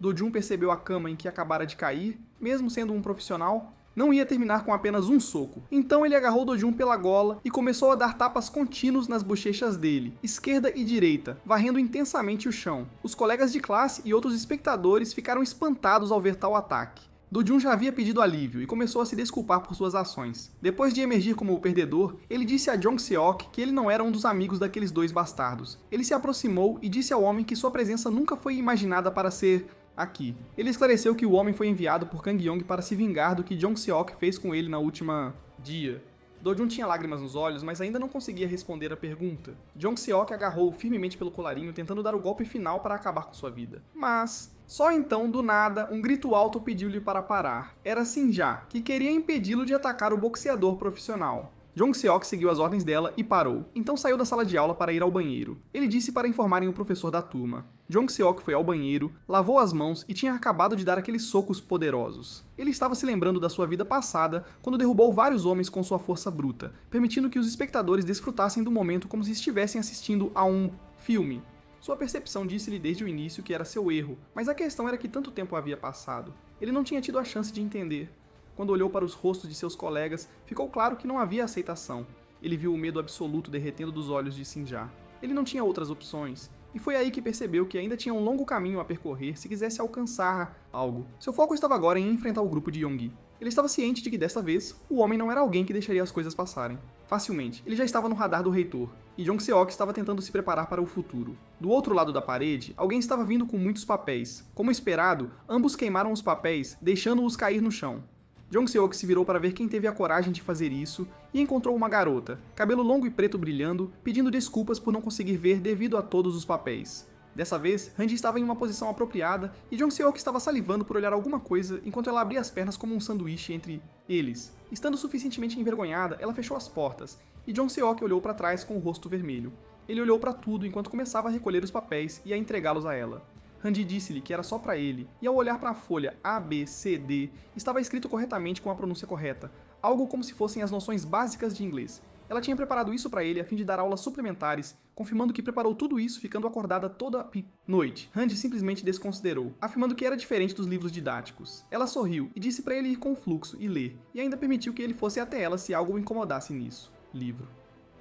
Do-jun percebeu a cama em que acabara de cair, mesmo sendo um profissional, não ia terminar com apenas um soco. Então ele agarrou Do-jun pela gola e começou a dar tapas contínuos nas bochechas dele, esquerda e direita, varrendo intensamente o chão. Os colegas de classe e outros espectadores ficaram espantados ao ver tal ataque. Do-jun já havia pedido alívio e começou a se desculpar por suas ações. Depois de emergir como o perdedor, ele disse a Jong Seok que ele não era um dos amigos daqueles dois bastardos. Ele se aproximou e disse ao homem que sua presença nunca foi imaginada para ser aqui. Ele esclareceu que o homem foi enviado por Kang Yong para se vingar do que Jong Seok fez com ele na última dia. Do-jun tinha lágrimas nos olhos, mas ainda não conseguia responder a pergunta. Jong Seok agarrou-o firmemente pelo colarinho, tentando dar o golpe final para acabar com sua vida. Mas só então, do nada, um grito alto pediu-lhe para parar. Era Sinja, que queria impedi-lo de atacar o boxeador profissional. Jong Seok seguiu as ordens dela e parou. Então saiu da sala de aula para ir ao banheiro. Ele disse para informarem o professor da turma. Jong Seok foi ao banheiro, lavou as mãos e tinha acabado de dar aqueles socos poderosos. Ele estava se lembrando da sua vida passada, quando derrubou vários homens com sua força bruta, permitindo que os espectadores desfrutassem do momento como se estivessem assistindo a um filme. Sua percepção disse-lhe desde o início que era seu erro, mas a questão era que tanto tempo havia passado. Ele não tinha tido a chance de entender. Quando olhou para os rostos de seus colegas, ficou claro que não havia aceitação. Ele viu o medo absoluto derretendo dos olhos de Sinja. Ele não tinha outras opções, e foi aí que percebeu que ainda tinha um longo caminho a percorrer se quisesse alcançar algo. Seu foco estava agora em enfrentar o grupo de Yonggi. Ele estava ciente de que desta vez, o homem não era alguém que deixaria as coisas passarem. Facilmente, ele já estava no radar do reitor, e Jong Seok estava tentando se preparar para o futuro. Do outro lado da parede, alguém estava vindo com muitos papéis. Como esperado, ambos queimaram os papéis, deixando-os cair no chão. Jong Seok se virou para ver quem teve a coragem de fazer isso e encontrou uma garota, cabelo longo e preto brilhando, pedindo desculpas por não conseguir ver devido a todos os papéis. Dessa vez, Hanji estava em uma posição apropriada e Jong Seok estava salivando por olhar alguma coisa enquanto ela abria as pernas como um sanduíche entre eles. Estando suficientemente envergonhada, ela fechou as portas e Jong Seok olhou para trás com o rosto vermelho. Ele olhou para tudo enquanto começava a recolher os papéis e a entregá-los a ela. Hanji disse-lhe que era só para ele, e ao olhar para a folha A, B, C, D, estava escrito corretamente com a pronúncia correta, algo como se fossem as noções básicas de inglês. Ela tinha preparado isso para ele a fim de dar aulas suplementares, confirmando que preparou tudo isso ficando acordada toda noite. Hanji simplesmente desconsiderou, afirmando que era diferente dos livros didáticos. Ela sorriu e disse para ele ir com o fluxo e ler, e ainda permitiu que ele fosse até ela se algo o incomodasse nisso. Livro.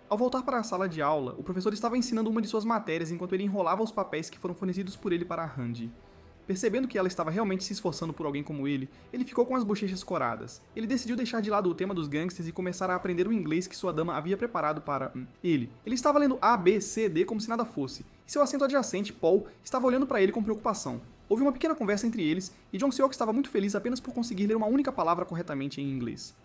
Ao voltar para a sala de aula, o professor estava ensinando uma de suas matérias enquanto ele enrolava os papéis que foram fornecidos por ele para Hanji. Percebendo que ela estava realmente se esforçando por alguém como ele ficou com as bochechas coradas. Ele decidiu deixar de lado o tema dos gangsters e começar a aprender o inglês que sua dama havia preparado para ele. Ele estava lendo A, B, C, D como se nada fosse, e seu assento adjacente, Paul, estava olhando para ele com preocupação. Houve uma pequena conversa entre eles, e Jong Seok estava muito feliz apenas por conseguir ler uma única palavra corretamente em inglês.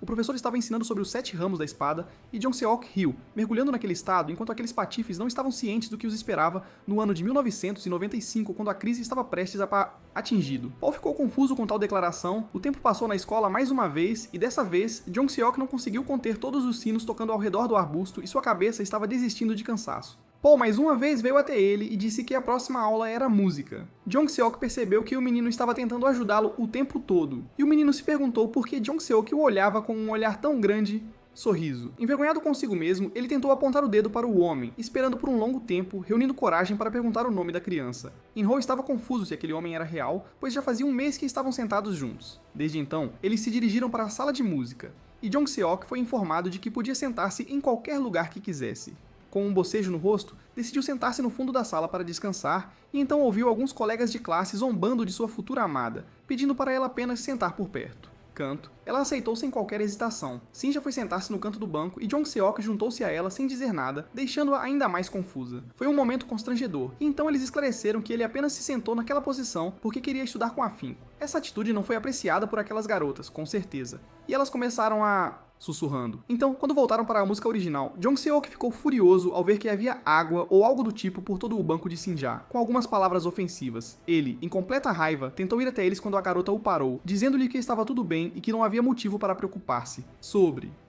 O professor estava ensinando sobre os 7 ramos da espada e Jong Seok riu, mergulhando naquele estado enquanto aqueles patifes não estavam cientes do que os esperava no ano de 1995, quando a crise estava prestes a atingido. Paul ficou confuso com tal declaração, o tempo passou na escola mais uma vez e dessa vez Jong Seok não conseguiu conter todos os sinos tocando ao redor do arbusto e sua cabeça estava desistindo de cansaço. Paul mais uma vez veio até ele e disse que a próxima aula era música. Jong Seok percebeu que o menino estava tentando ajudá-lo o tempo todo, e o menino se perguntou por que Jong Seok o olhava com um olhar tão grande. Sorriso. Envergonhado consigo mesmo, ele tentou apontar o dedo para o homem, esperando por um longo tempo, reunindo coragem para perguntar o nome da criança. In-ho estava confuso se aquele homem era real, pois já fazia um mês que estavam sentados juntos. Desde então, eles se dirigiram para a sala de música, e Jong Seok foi informado de que podia sentar-se em qualquer lugar que quisesse. Com um bocejo no rosto, decidiu sentar-se no fundo da sala para descansar e então ouviu alguns colegas de classe zombando de sua futura amada, pedindo para ela apenas sentar por perto. canto, ela aceitou sem qualquer hesitação. Sinja foi sentar-se no canto do banco e Jong Seok juntou-se a ela sem dizer nada, deixando-a ainda mais confusa. Foi um momento constrangedor, e então eles esclareceram que ele apenas se sentou naquela posição porque queria estudar com afinco. Essa atitude não foi apreciada por aquelas garotas, com certeza, e elas começaram a sussurrando. Então, quando voltaram para a música original, Jong Seok ficou furioso ao ver que havia água ou algo do tipo por todo o banco de Sinja, com algumas palavras ofensivas. Ele, em completa raiva, tentou ir até eles quando a garota o parou, dizendo-lhe que estava tudo bem e que não havia motivo para preocupar-se.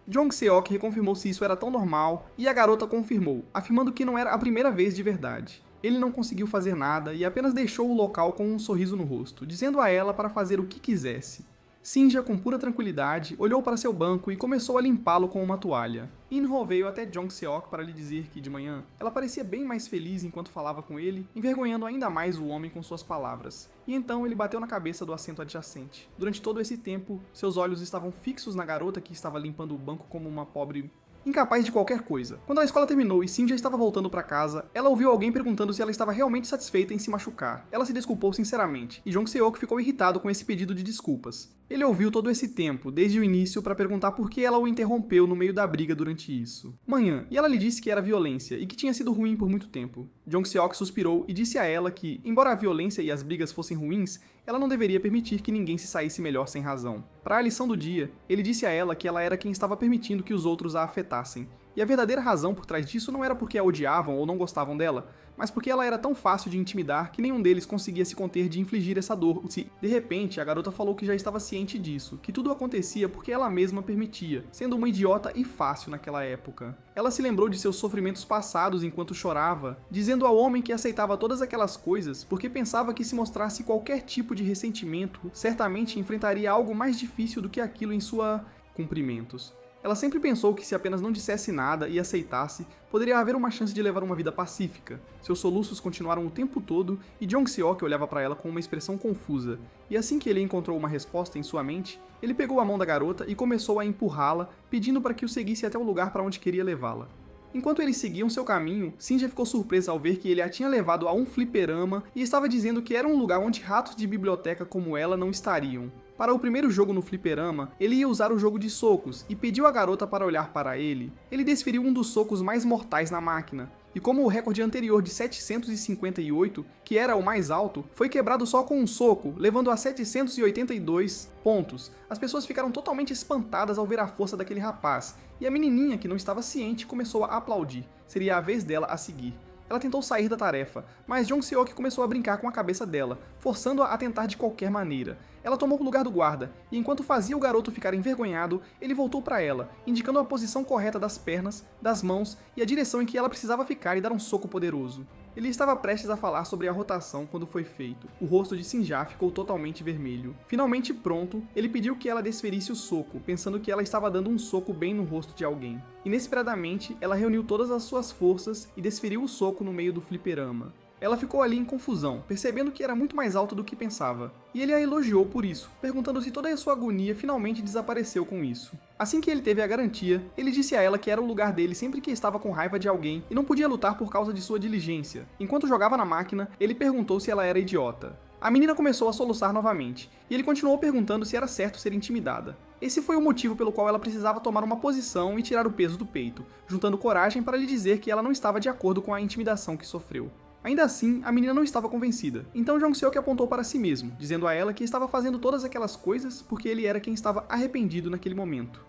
Jong Seok reconfirmou se isso era tão normal, e a garota confirmou, afirmando que não era a primeira vez de verdade. Ele não conseguiu fazer nada e apenas deixou o local com um sorriso no rosto, dizendo a ela para fazer o que quisesse. Sinja, com pura tranquilidade, olhou para seu banco e começou a limpá-lo com uma toalha. In-ho veio até Jong Seok para lhe dizer que, de manhã, ela parecia bem mais feliz enquanto falava com ele, envergonhando ainda mais o homem com suas palavras. E então ele bateu na cabeça do assento adjacente. Durante todo esse tempo, seus olhos estavam fixos na garota que estava limpando o banco como uma pobre incapaz de qualquer coisa. Quando a escola terminou e Sim já estava voltando para casa, ela ouviu alguém perguntando se ela estava realmente satisfeita em se machucar. Ela se desculpou sinceramente, e Jong Seok ficou irritado com esse pedido de desculpas. Ele ouviu todo esse tempo, desde o início, para perguntar por que ela o interrompeu no meio da briga durante isso. Manhã, e ela lhe disse que era violência e que tinha sido ruim por muito tempo. Jong Seok suspirou e disse a ela que, embora a violência e as brigas fossem ruins, ela não deveria permitir que ninguém se saísse melhor sem razão. Para a lição do dia, ele disse a ela que ela era quem estava permitindo que os outros a afetassem. E a verdadeira razão por trás disso não era porque a odiavam ou não gostavam dela, mas porque ela era tão fácil de intimidar que nenhum deles conseguia se conter de infligir essa dor. De repente, a garota falou que já estava ciente disso, que tudo acontecia porque ela mesma permitia, sendo uma idiota e fácil naquela época. Ela se lembrou de seus sofrimentos passados enquanto chorava, dizendo ao homem que aceitava todas aquelas coisas porque pensava que se mostrasse qualquer tipo de ressentimento, certamente enfrentaria algo mais difícil do que aquilo em sua cumprimentos. Ela sempre pensou que se apenas não dissesse nada e aceitasse, poderia haver uma chance de levar uma vida pacífica. Seus soluços continuaram o tempo todo e Jong Seok olhava para ela com uma expressão confusa. E assim que ele encontrou uma resposta em sua mente, ele pegou a mão da garota e começou a empurrá-la, pedindo para que o seguisse até o lugar para onde queria levá-la. Enquanto eles seguiam seu caminho, Sinja ficou surpresa ao ver que ele a tinha levado a um fliperama e estava dizendo que era um lugar onde ratos de biblioteca como ela não estariam. Para o primeiro jogo no fliperama, ele ia usar o jogo de socos e pediu à garota para olhar para ele. Ele desferiu um dos socos mais mortais na máquina, e como o recorde anterior de 758, que era o mais alto, foi quebrado só com um soco, levando a 782 pontos, as pessoas ficaram totalmente espantadas ao ver a força daquele rapaz, e a menininha, que não estava ciente, começou a aplaudir. Seria a vez dela a seguir. Ela tentou sair da tarefa, mas Jong Seok começou a brincar com a cabeça dela, forçando-a a tentar de qualquer maneira. Ela tomou o lugar do guarda, e enquanto fazia o garoto ficar envergonhado, ele voltou para ela, indicando a posição correta das pernas, das mãos e a direção em que ela precisava ficar e dar um soco poderoso. Ele estava prestes a falar sobre a rotação quando foi feito. O rosto de Sinja ficou totalmente vermelho. Finalmente pronto, ele pediu que ela desferisse o soco, pensando que ela estava dando um soco bem no rosto de alguém. Inesperadamente, ela reuniu todas as suas forças e desferiu o soco no meio do fliperama. Ela ficou ali em confusão, percebendo que era muito mais alto do que pensava. E ele a elogiou por isso, perguntando se toda a sua agonia finalmente desapareceu com isso. Assim que ele teve a garantia, ele disse a ela que era o lugar dele sempre que estava com raiva de alguém e não podia lutar por causa de sua diligência. Enquanto jogava na máquina, ele perguntou se ela era idiota. A menina começou a soluçar novamente, e ele continuou perguntando se era certo ser intimidada. Esse foi o motivo pelo qual ela precisava tomar uma posição e tirar o peso do peito, juntando coragem para lhe dizer que ela não estava de acordo com a intimidação que sofreu. Ainda assim, a menina não estava convencida, então Jong Seok apontou para si mesmo, dizendo a ela que estava fazendo todas aquelas coisas porque ele era quem estava arrependido naquele momento.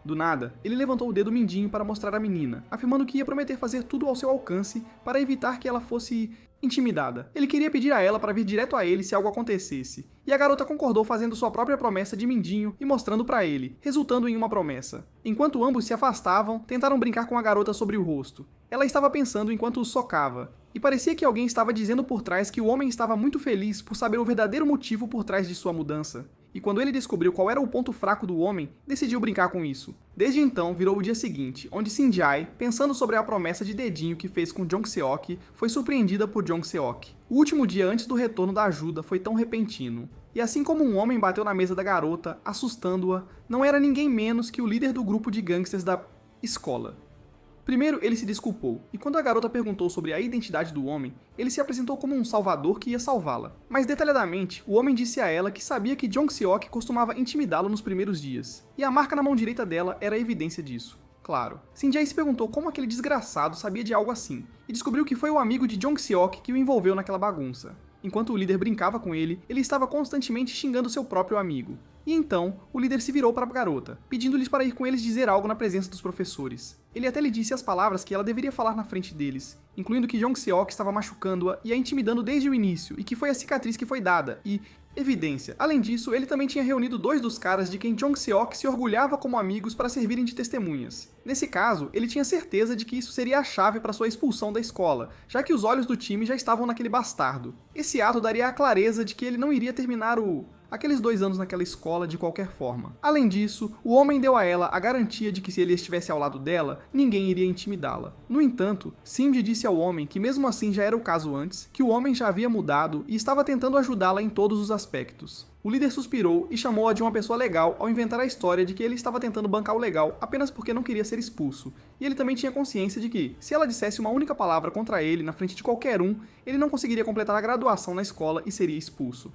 Do nada, ele levantou o dedo mindinho para mostrar à menina, afirmando que ia prometer fazer tudo ao seu alcance para evitar que ela fosse intimidada. Ele queria pedir a ela para vir direto a ele se algo acontecesse, e a garota concordou fazendo sua própria promessa de mindinho e mostrando para ele, resultando em uma promessa. Enquanto ambos se afastavam, tentaram brincar com a garota sobre o rosto. Ela estava pensando enquanto o socava, e parecia que alguém estava dizendo por trás que o homem estava muito feliz por saber o verdadeiro motivo por trás de sua mudança. E quando ele descobriu qual era o ponto fraco do homem, decidiu brincar com isso. Desde então, virou o dia seguinte, onde Sinjai, pensando sobre a promessa de dedinho que fez com Jong Seok, foi surpreendida por Jong Seok. O último dia antes do retorno da ajuda foi tão repentino. E assim como um homem bateu na mesa da garota, assustando-a, não era ninguém menos que o líder do grupo de gangsters da escola. Primeiro, ele se desculpou, e quando a garota perguntou sobre a identidade do homem, ele se apresentou como um salvador que ia salvá-la. Mais detalhadamente, o homem disse a ela que sabia que Jong-seok costumava intimidá-lo nos primeiros dias, e a marca na mão direita dela era evidência disso. Claro. Sin-jae se perguntou como aquele desgraçado sabia de algo assim, e descobriu que foi o amigo de Jong-seok que o envolveu naquela bagunça. Enquanto o líder brincava com ele estava constantemente xingando seu próprio amigo. E então, o líder se virou para a garota, pedindo-lhes para ir com eles dizer algo na presença dos professores. Ele até lhe disse as palavras que ela deveria falar na frente deles, incluindo que Jong-seok estava machucando-a e a intimidando desde o início, e que foi a cicatriz que foi dada, e... evidência. Além disso, ele também tinha reunido 2 dos caras de quem Jong-seok se orgulhava como amigos para servirem de testemunhas. Nesse caso, ele tinha certeza de que isso seria a chave para sua expulsão da escola, já que os olhos do time já estavam naquele bastardo. Esse ato daria a clareza de que ele não iria terminar aqueles 2 anos naquela escola de qualquer forma. Além disso, o homem deu a ela a garantia de que se ele estivesse ao lado dela, ninguém iria intimidá-la. No entanto, Sim-ji disse ao homem que mesmo assim já era o caso antes, que o homem já havia mudado e estava tentando ajudá-la em todos os aspectos. O líder suspirou e chamou-a de uma pessoa legal ao inventar a história de que ele estava tentando bancar o legal apenas porque não queria ser expulso. E ele também tinha consciência de que, se ela dissesse uma única palavra contra ele na frente de qualquer um, ele não conseguiria completar a graduação na escola e seria expulso.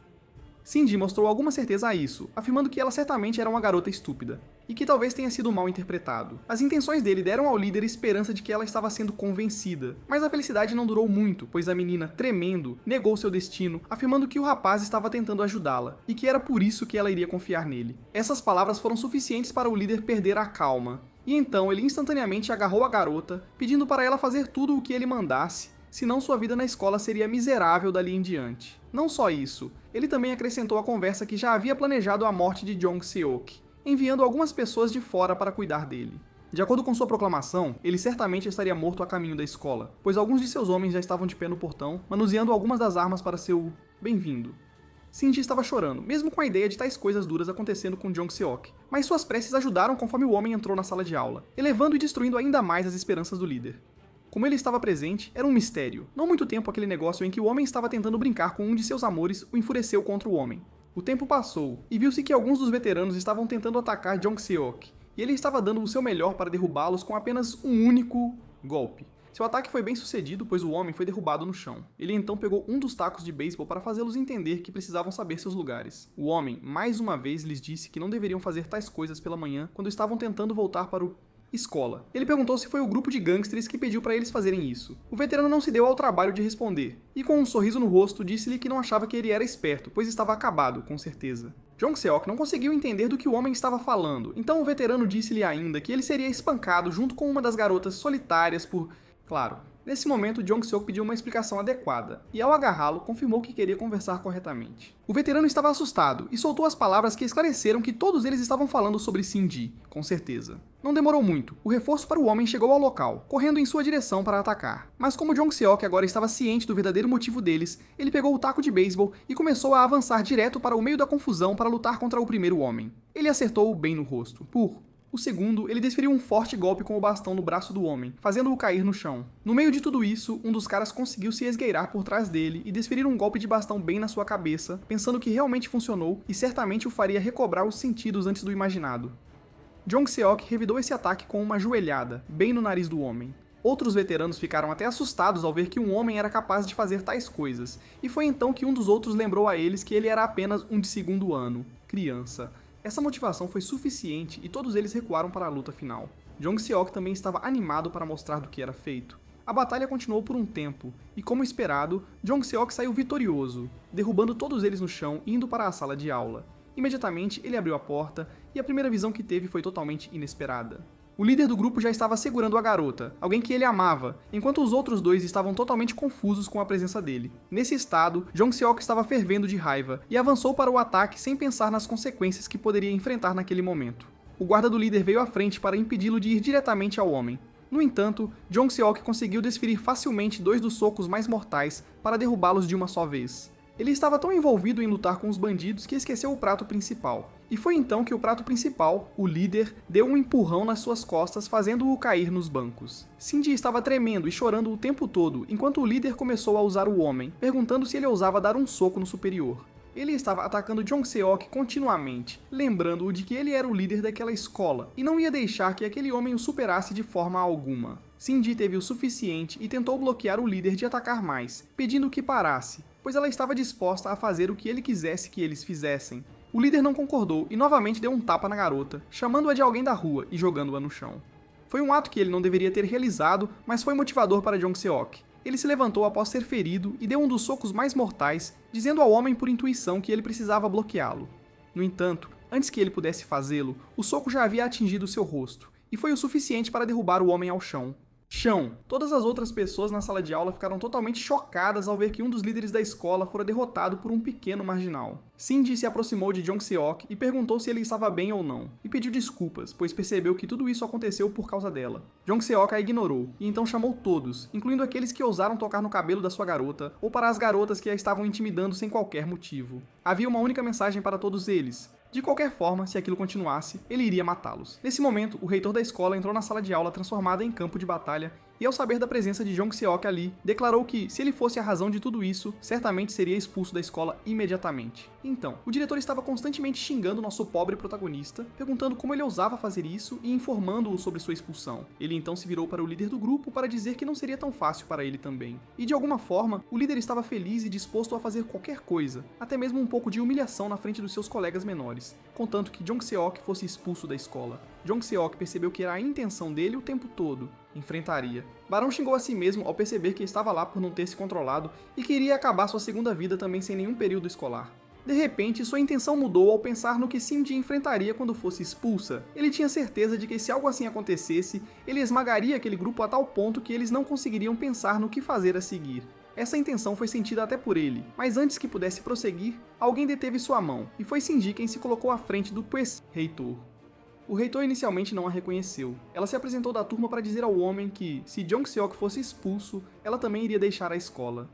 Sin-ji mostrou alguma certeza a isso, afirmando que ela certamente era uma garota estúpida, e que talvez tenha sido mal interpretado. As intenções dele deram ao líder esperança de que ela estava sendo convencida, mas a felicidade não durou muito, pois a menina, tremendo, negou seu destino, afirmando que o rapaz estava tentando ajudá-la, e que era por isso que ela iria confiar nele. Essas palavras foram suficientes para o líder perder a calma, e então ele instantaneamente agarrou a garota, pedindo para ela fazer tudo o que ele mandasse, senão sua vida na escola seria miserável dali em diante. Não só isso, ele também acrescentou à conversa que já havia planejado a morte de Jong-seok, enviando algumas pessoas de fora para cuidar dele. De acordo com sua proclamação, ele certamente estaria morto a caminho da escola, pois alguns de seus homens já estavam de pé no portão, manuseando algumas das armas para seu bem-vindo. Sin-ji estava chorando, mesmo com a ideia de tais coisas duras acontecendo com Jong-seok, mas suas preces ajudaram conforme o homem entrou na sala de aula, elevando e destruindo ainda mais as esperanças do líder. Como ele estava presente, era um mistério. Não muito tempo aquele negócio em que o homem estava tentando brincar com um de seus amores o enfureceu contra o homem. O tempo passou, e viu-se que alguns dos veteranos estavam tentando atacar Jong-seok, e ele estava dando o seu melhor para derrubá-los com apenas um único golpe. Seu ataque foi bem sucedido, pois o homem foi derrubado no chão. Ele então pegou um dos tacos de beisebol para fazê-los entender que precisavam saber seus lugares. O homem, mais uma vez, lhes disse que não deveriam fazer tais coisas pela manhã quando estavam tentando voltar para o escola. Ele perguntou se foi o grupo de gangsters que pediu para eles fazerem isso. O veterano não se deu ao trabalho de responder, e com um sorriso no rosto disse-lhe que não achava que ele era esperto, pois estava acabado, com certeza. Jong-seok não conseguiu entender do que o homem estava falando, então o veterano disse-lhe ainda que ele seria espancado junto com uma das garotas solitárias por... Claro. Nesse momento, Jong-seok pediu uma explicação adequada, e ao agarrá-lo, confirmou que queria conversar corretamente. O veterano estava assustado, e soltou as palavras que esclareceram que todos eles estavam falando sobre Sin-ji, com certeza. Não demorou muito, o reforço para o homem chegou ao local, correndo em sua direção para atacar. Mas como Jong-seok agora estava ciente do verdadeiro motivo deles, ele pegou o taco de beisebol e começou a avançar direto para o meio da confusão para lutar contra o primeiro homem. Ele acertou-o bem no rosto. O segundo, ele desferiu um forte golpe com o bastão no braço do homem, fazendo-o cair no chão. No meio de tudo isso, um dos caras conseguiu se esgueirar por trás dele e desferir um golpe de bastão bem na sua cabeça, pensando que realmente funcionou e certamente o faria recobrar os sentidos antes do imaginado. Jong-seok revidou esse ataque com uma joelhada, bem no nariz do homem. Outros veteranos ficaram até assustados ao ver que um homem era capaz de fazer tais coisas, e foi então que um dos outros lembrou a eles que ele era apenas um de segundo ano, criança. Essa motivação foi suficiente e todos eles recuaram para a luta final. Jong-seok também estava animado para mostrar do que era feito. A batalha continuou por um tempo, e como esperado, Jong-seok saiu vitorioso, derrubando todos eles no chão e indo para a sala de aula. Imediatamente ele abriu a porta, e a primeira visão que teve foi totalmente inesperada. O líder do grupo já estava segurando a garota, alguém que ele amava, enquanto os outros dois estavam totalmente confusos com a presença dele. Nesse estado, Jong-seok estava fervendo de raiva e avançou para o ataque sem pensar nas consequências que poderia enfrentar naquele momento. O guarda do líder veio à frente para impedi-lo de ir diretamente ao homem. No entanto, Jong-seok conseguiu desferir facilmente 2 dos socos mais mortais para derrubá-los de uma só vez. Ele estava tão envolvido em lutar com os bandidos que esqueceu o prato principal. E foi então que o prato principal, o líder, deu um empurrão nas suas costas, fazendo-o cair nos bancos. Sin-ji estava tremendo e chorando o tempo todo, enquanto o líder começou a usar o homem, perguntando se ele ousava dar um soco no superior. Ele estava atacando Jong Se-ok continuamente, lembrando-o de que ele era o líder daquela escola e não ia deixar que aquele homem o superasse de forma alguma. Cindy teve o suficiente e tentou bloquear o líder de atacar mais, pedindo que parasse, pois ela estava disposta a fazer o que ele quisesse que eles fizessem. O líder não concordou e novamente deu um tapa na garota, chamando-a de alguém da rua e jogando-a no chão. Foi um ato que ele não deveria ter realizado, mas foi motivador para Jong Se-ok. Ele se levantou após ser ferido e deu um dos socos mais mortais, dizendo ao homem por intuição que ele precisava bloqueá-lo. No entanto, antes que ele pudesse fazê-lo, o soco já havia atingido seu rosto, e foi o suficiente para derrubar o homem ao chão. Todas as outras pessoas na sala de aula ficaram totalmente chocadas ao ver que um dos líderes da escola fora derrotado por um pequeno marginal. Cindy se aproximou de Jong Se-ok e perguntou se ele estava bem ou não, e pediu desculpas, pois percebeu que tudo isso aconteceu por causa dela. Jong Se-ok a ignorou, e então chamou todos, incluindo aqueles que ousaram tocar no cabelo da sua garota, ou para as garotas que a estavam intimidando sem qualquer motivo. Havia uma única mensagem para todos eles. De qualquer forma, se aquilo continuasse, ele iria matá-los. Nesse momento, o reitor da escola entrou na sala de aula transformada em campo de batalha e, ao saber da presença de Jong Se-ok ali, declarou que, se ele fosse a razão de tudo isso, certamente seria expulso da escola imediatamente. Então, o diretor estava constantemente xingando nosso pobre protagonista, perguntando como ele ousava fazer isso e informando-o sobre sua expulsão. Ele então se virou para o líder do grupo para dizer que não seria tão fácil para ele também. E de alguma forma, o líder estava feliz e disposto a fazer qualquer coisa, até mesmo um pouco de humilhação na frente dos seus colegas menores, contanto que Jong Se-ok fosse expulso da escola. Jong Se-ok percebeu que era a intenção dele o tempo todo. Enfrentaria. Barão xingou a si mesmo ao perceber que estava lá por não ter se controlado e que iria acabar sua segunda vida também sem nenhum período escolar. De repente, sua intenção mudou ao pensar no que Cindy enfrentaria quando fosse expulsa. Ele tinha certeza de que se algo assim acontecesse, ele esmagaria aquele grupo a tal ponto que eles não conseguiriam pensar no que fazer a seguir. Essa intenção foi sentida até por ele, mas antes que pudesse prosseguir, alguém deteve sua mão, e foi Cindy quem se colocou à frente do reitor. O reitor inicialmente não a reconheceu. Ela se apresentou da turma para dizer ao homem que, se Jong Se-ok fosse expulso, ela também iria deixar a escola.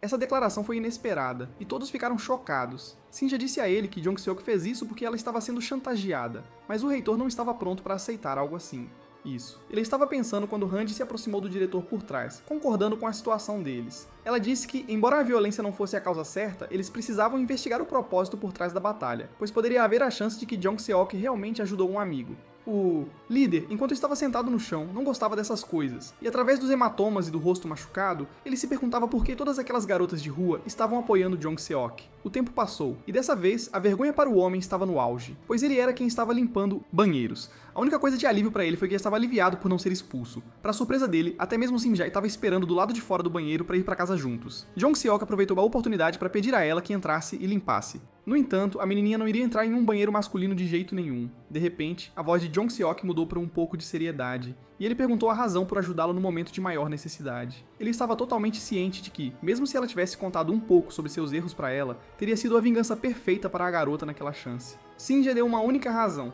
Essa declaração foi inesperada, e todos ficaram chocados. Cindy disse a ele que Jong Se-ok fez isso porque ela estava sendo chantageada, mas o reitor não estava pronto para aceitar algo assim. Isso. Ele estava pensando quando Randy se aproximou do diretor por trás, concordando com a situação deles. Ela disse que, embora a violência não fosse a causa certa, eles precisavam investigar o propósito por trás da batalha, pois poderia haver a chance de que Jong Se-ok realmente ajudou um amigo. O líder, enquanto estava sentado no chão, não gostava dessas coisas, e através dos hematomas e do rosto machucado, ele se perguntava por que todas aquelas garotas de rua estavam apoiando Jong Se-ok. O tempo passou, e dessa vez, a vergonha para o homem estava no auge, pois ele era quem estava limpando banheiros. A única coisa de alívio para ele foi que ele estava aliviado por não ser expulso. Para surpresa dele, até mesmo Sinjai estava esperando do lado de fora do banheiro para ir para casa juntos. Jong Se-ok aproveitou a oportunidade para pedir a ela que entrasse e limpasse. No entanto, a menininha não iria entrar em um banheiro masculino de jeito nenhum. De repente, a voz de Jong Se-ok mudou para um pouco de seriedade, e ele perguntou a razão por ajudá-lo no momento de maior necessidade. Ele estava totalmente ciente de que, mesmo se ela tivesse contado um pouco sobre seus erros para ela, teria sido a vingança perfeita para a garota naquela chance. Sinja deu uma única razão: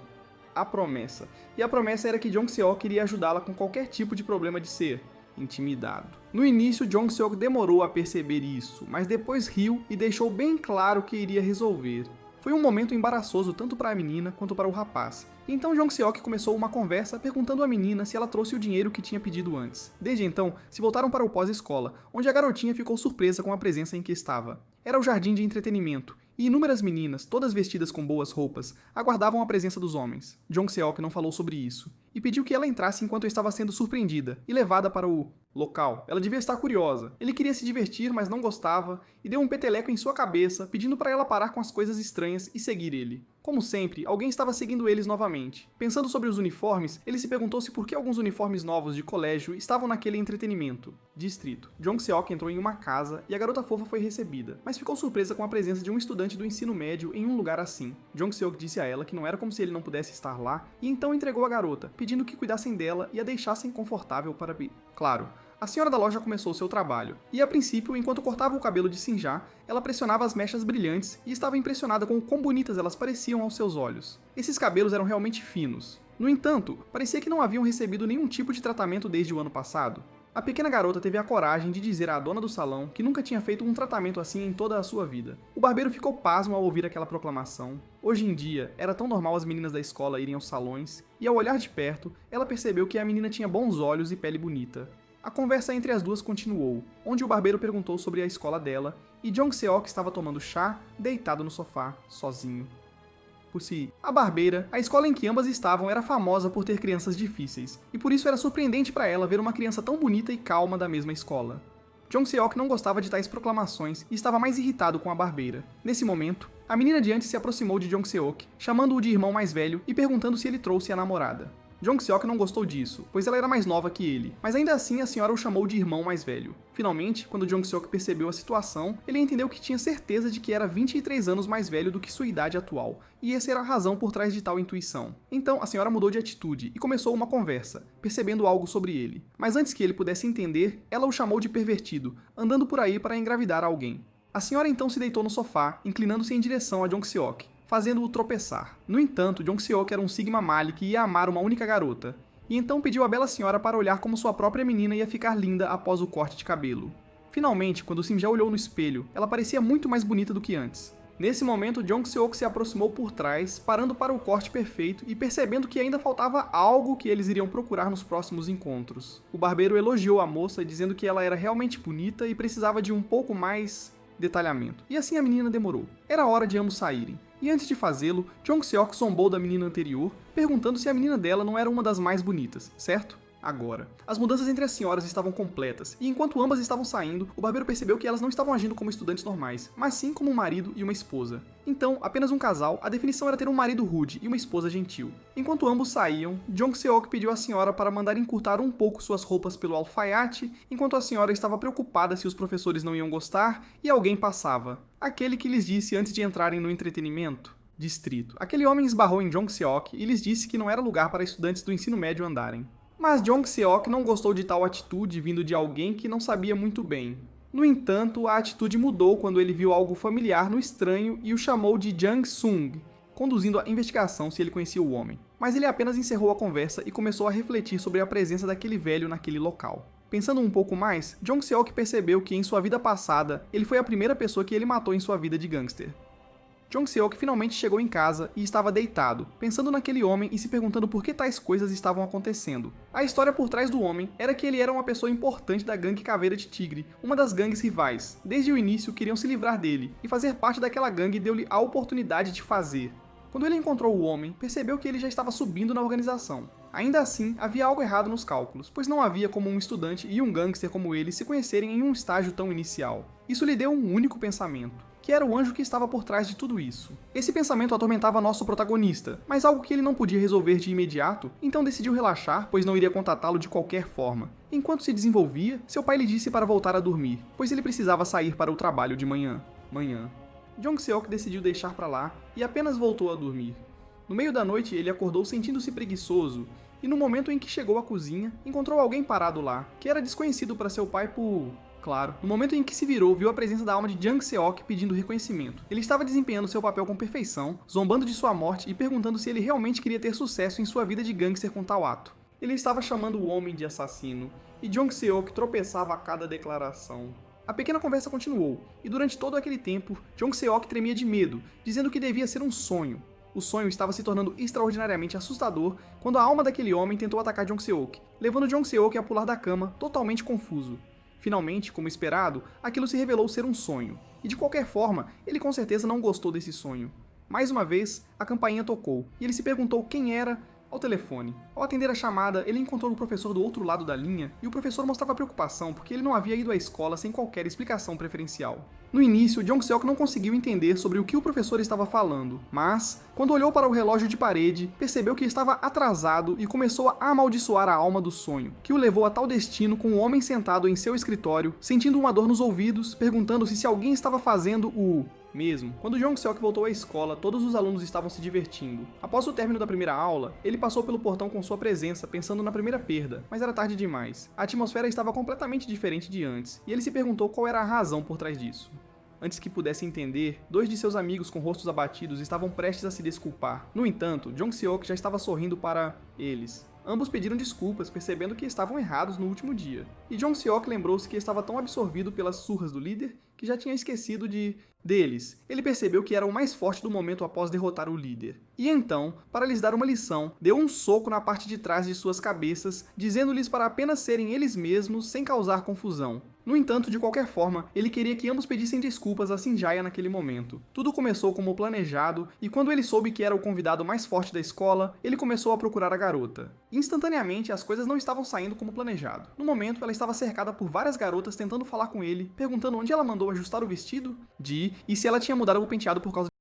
a promessa. E a promessa era que Jong Se-ok iria ajudá-la com qualquer tipo de problema de ser intimidado. No início, Jong Se-ok demorou a perceber isso, mas depois riu e deixou bem claro que iria resolver. Foi um momento embaraçoso tanto para a menina quanto para o rapaz. E então Jong Se-ok começou uma conversa perguntando à menina se ela trouxe o dinheiro que tinha pedido antes. Desde então, se voltaram para o pós-escola, onde a garotinha ficou surpresa com a presença em que estava. Era o jardim de entretenimento, e inúmeras meninas, todas vestidas com boas roupas, aguardavam a presença dos homens. Jong Se-ok não falou sobre isso, e pediu que ela entrasse enquanto estava sendo surpreendida e levada para o local. Ela devia estar curiosa. Ele queria se divertir, mas não gostava, e deu um peteleco em sua cabeça, pedindo para ela parar com as coisas estranhas e seguir ele. Como sempre, alguém estava seguindo eles novamente. Pensando sobre os uniformes, ele se perguntou se por que alguns uniformes novos de colégio estavam naquele entretenimento. Distrito. Jong Se-ok entrou em uma casa e a garota fofa foi recebida, mas ficou surpresa com a presença de um estudante do ensino médio em um lugar assim. Jong Se-ok disse a ela que não era como se ele não pudesse estar lá, e então entregou a garota, pedindo que cuidassem dela e a deixassem confortável para... Claro, a senhora da loja começou seu trabalho, e a princípio, enquanto cortava o cabelo de Sinjá, ela pressionava as mechas brilhantes e estava impressionada com o quão bonitas elas pareciam aos seus olhos. Esses cabelos eram realmente finos. No entanto, parecia que não haviam recebido nenhum tipo de tratamento desde o ano passado. A pequena garota teve a coragem de dizer à dona do salão que nunca tinha feito um tratamento assim em toda a sua vida. O barbeiro ficou pasmo ao ouvir aquela proclamação. Hoje em dia, era tão normal as meninas da escola irem aos salões, e ao olhar de perto, ela percebeu que a menina tinha bons olhos e pele bonita. A conversa entre as duas continuou, onde o barbeiro perguntou sobre a escola dela, e Jong-seok estava tomando chá, deitado no sofá, sozinho. Por si, a barbeira, a escola em que ambas estavam era famosa por ter crianças difíceis, e por isso era surpreendente para ela ver uma criança tão bonita e calma da mesma escola. Jong-seok não gostava de tais proclamações e estava mais irritado com a barbeira. Nesse momento, a menina de antes se aproximou de Jong-seok, chamando-o de irmão mais velho e perguntando se ele trouxe a namorada. Jong-seok não gostou disso, pois ela era mais nova que ele, mas ainda assim a senhora o chamou de irmão mais velho. Finalmente, quando Jong-seok percebeu a situação, ele entendeu que tinha certeza de que era 23 anos mais velho do que sua idade atual, e essa era a razão por trás de tal intuição. Então, a senhora mudou de atitude e começou uma conversa, percebendo algo sobre ele. Mas antes que ele pudesse entender, ela o chamou de pervertido, andando por aí para engravidar alguém. A senhora então se deitou no sofá, inclinando-se em direção a Jong-seok, fazendo-o tropeçar. No entanto, Jong-seok era um Sigma Mali que ia amar uma única garota, e então pediu à bela senhora para olhar como sua própria menina ia ficar linda após o corte de cabelo. Finalmente, quando Sim-ja olhou no espelho, ela parecia muito mais bonita do que antes. Nesse momento, Jong-seok se aproximou por trás, parando para o corte perfeito e percebendo que ainda faltava algo que eles iriam procurar nos próximos encontros. O barbeiro elogiou a moça, dizendo que ela era realmente bonita e precisava de um pouco mais detalhamento. E assim a menina demorou. Era hora de ambos saírem. E antes de fazê-lo, Jong-seok zombou da menina anterior, perguntando se a menina dela não era uma das mais bonitas, certo? Agora, as mudanças entre as senhoras estavam completas, e enquanto ambas estavam saindo, o barbeiro percebeu que elas não estavam agindo como estudantes normais, mas sim como um marido e uma esposa. Então, apenas um casal, a definição era ter um marido rude e uma esposa gentil. Enquanto ambos saíam, Jong-seok pediu à senhora para mandar encurtar um pouco suas roupas pelo alfaiate, enquanto a senhora estava preocupada se os professores não iam gostar, e alguém passava. Aquele que lhes disse antes de entrarem no entretenimento distrito. Aquele homem esbarrou em Jong-seok e lhes disse que não era lugar para estudantes do ensino médio andarem. Mas Jong-seok não gostou de tal atitude vindo de alguém que não sabia muito bem. No entanto, a atitude mudou quando ele viu algo familiar no estranho e o chamou de Jang-sung, conduzindo a investigação se ele conhecia o homem. Mas ele apenas encerrou a conversa e começou a refletir sobre a presença daquele velho naquele local. Pensando um pouco mais, Jong-seok percebeu que em sua vida passada, ele foi a primeira pessoa que ele matou em sua vida de gangster. Jong-seok finalmente chegou em casa e estava deitado, pensando naquele homem e se perguntando por que tais coisas estavam acontecendo. A história por trás do homem era que ele era uma pessoa importante da gangue Caveira de Tigre, uma das gangues rivais. Desde o início queriam se livrar dele, e fazer parte daquela gangue deu-lhe a oportunidade de fazer. Quando ele encontrou o homem, percebeu que ele já estava subindo na organização. Ainda assim, havia algo errado nos cálculos, pois não havia como um estudante e um gangster como ele se conhecerem em um estágio tão inicial. Isso lhe deu um único pensamento, que era o anjo que estava por trás de tudo isso. Esse pensamento atormentava nosso protagonista, mas algo que ele não podia resolver de imediato, então decidiu relaxar, pois não iria contatá-lo de qualquer forma. Enquanto se desenvolvia, seu pai lhe disse para voltar a dormir, pois ele precisava sair para o trabalho de manhã. Jong-seok decidiu deixar para lá e apenas voltou a dormir. No meio da noite, ele acordou sentindo-se preguiçoso, e no momento em que chegou à cozinha, encontrou alguém parado lá, que era desconhecido para seu pai por... Claro, no momento em que se virou, viu a presença da alma de Jang-seok pedindo reconhecimento. Ele estava desempenhando seu papel com perfeição, zombando de sua morte e perguntando se ele realmente queria ter sucesso em sua vida de gangster com tal ato. Ele estava chamando o homem de assassino, e Jong-seok tropeçava a cada declaração. A pequena conversa continuou, e durante todo aquele tempo, Jong-seok tremia de medo, dizendo que devia ser um sonho. O sonho estava se tornando extraordinariamente assustador quando a alma daquele homem tentou atacar Jong-seok, levando Jong-seok a pular da cama, totalmente confuso. Finalmente, como esperado, aquilo se revelou ser um sonho, e de qualquer forma, ele com certeza não gostou desse sonho. Mais uma vez, a campainha tocou, e ele se perguntou quem era ao telefone. Ao atender a chamada, ele encontrou o professor do outro lado da linha, e o professor mostrava preocupação porque ele não havia ido à escola sem qualquer explicação preferencial. No início, Jong-seok não conseguiu entender sobre o que o professor estava falando, mas, quando olhou para o relógio de parede, percebeu que estava atrasado e começou a amaldiçoar a alma do sonho, que o levou a tal destino com o homem sentado em seu escritório, sentindo uma dor nos ouvidos, perguntando-se se alguém estava fazendo o mesmo. Quando Jong-seok voltou à escola, todos os alunos estavam se divertindo. Após o término da primeira aula, ele passou pelo portão com sua presença, pensando na primeira perda, mas era tarde demais. A atmosfera estava completamente diferente de antes, e ele se perguntou qual era a razão por trás disso. Antes que pudesse entender, dois de seus amigos com rostos abatidos estavam prestes a se desculpar. No entanto, Jong-seok já estava sorrindo para eles. Ambos pediram desculpas, percebendo que estavam errados no último dia. E Jong Seok lembrou-se que estava tão absorvido pelas surras do líder que já tinha esquecido deles. Ele percebeu que era o mais forte do momento após derrotar o líder. E então, para lhes dar uma lição, deu um soco na parte de trás de suas cabeças, dizendo-lhes para apenas serem eles mesmos sem causar confusão. No entanto, de qualquer forma, ele queria que ambos pedissem desculpas a Sinjaya naquele momento. Tudo começou como planejado, e quando ele soube que era o convidado mais forte da escola, ele começou a procurar a garota. Instantaneamente, as coisas não estavam saindo como planejado. No momento, ela estava cercada por várias garotas tentando falar com ele, perguntando onde ela mandou ajustar o vestido, e se ela tinha mudado o penteado por causa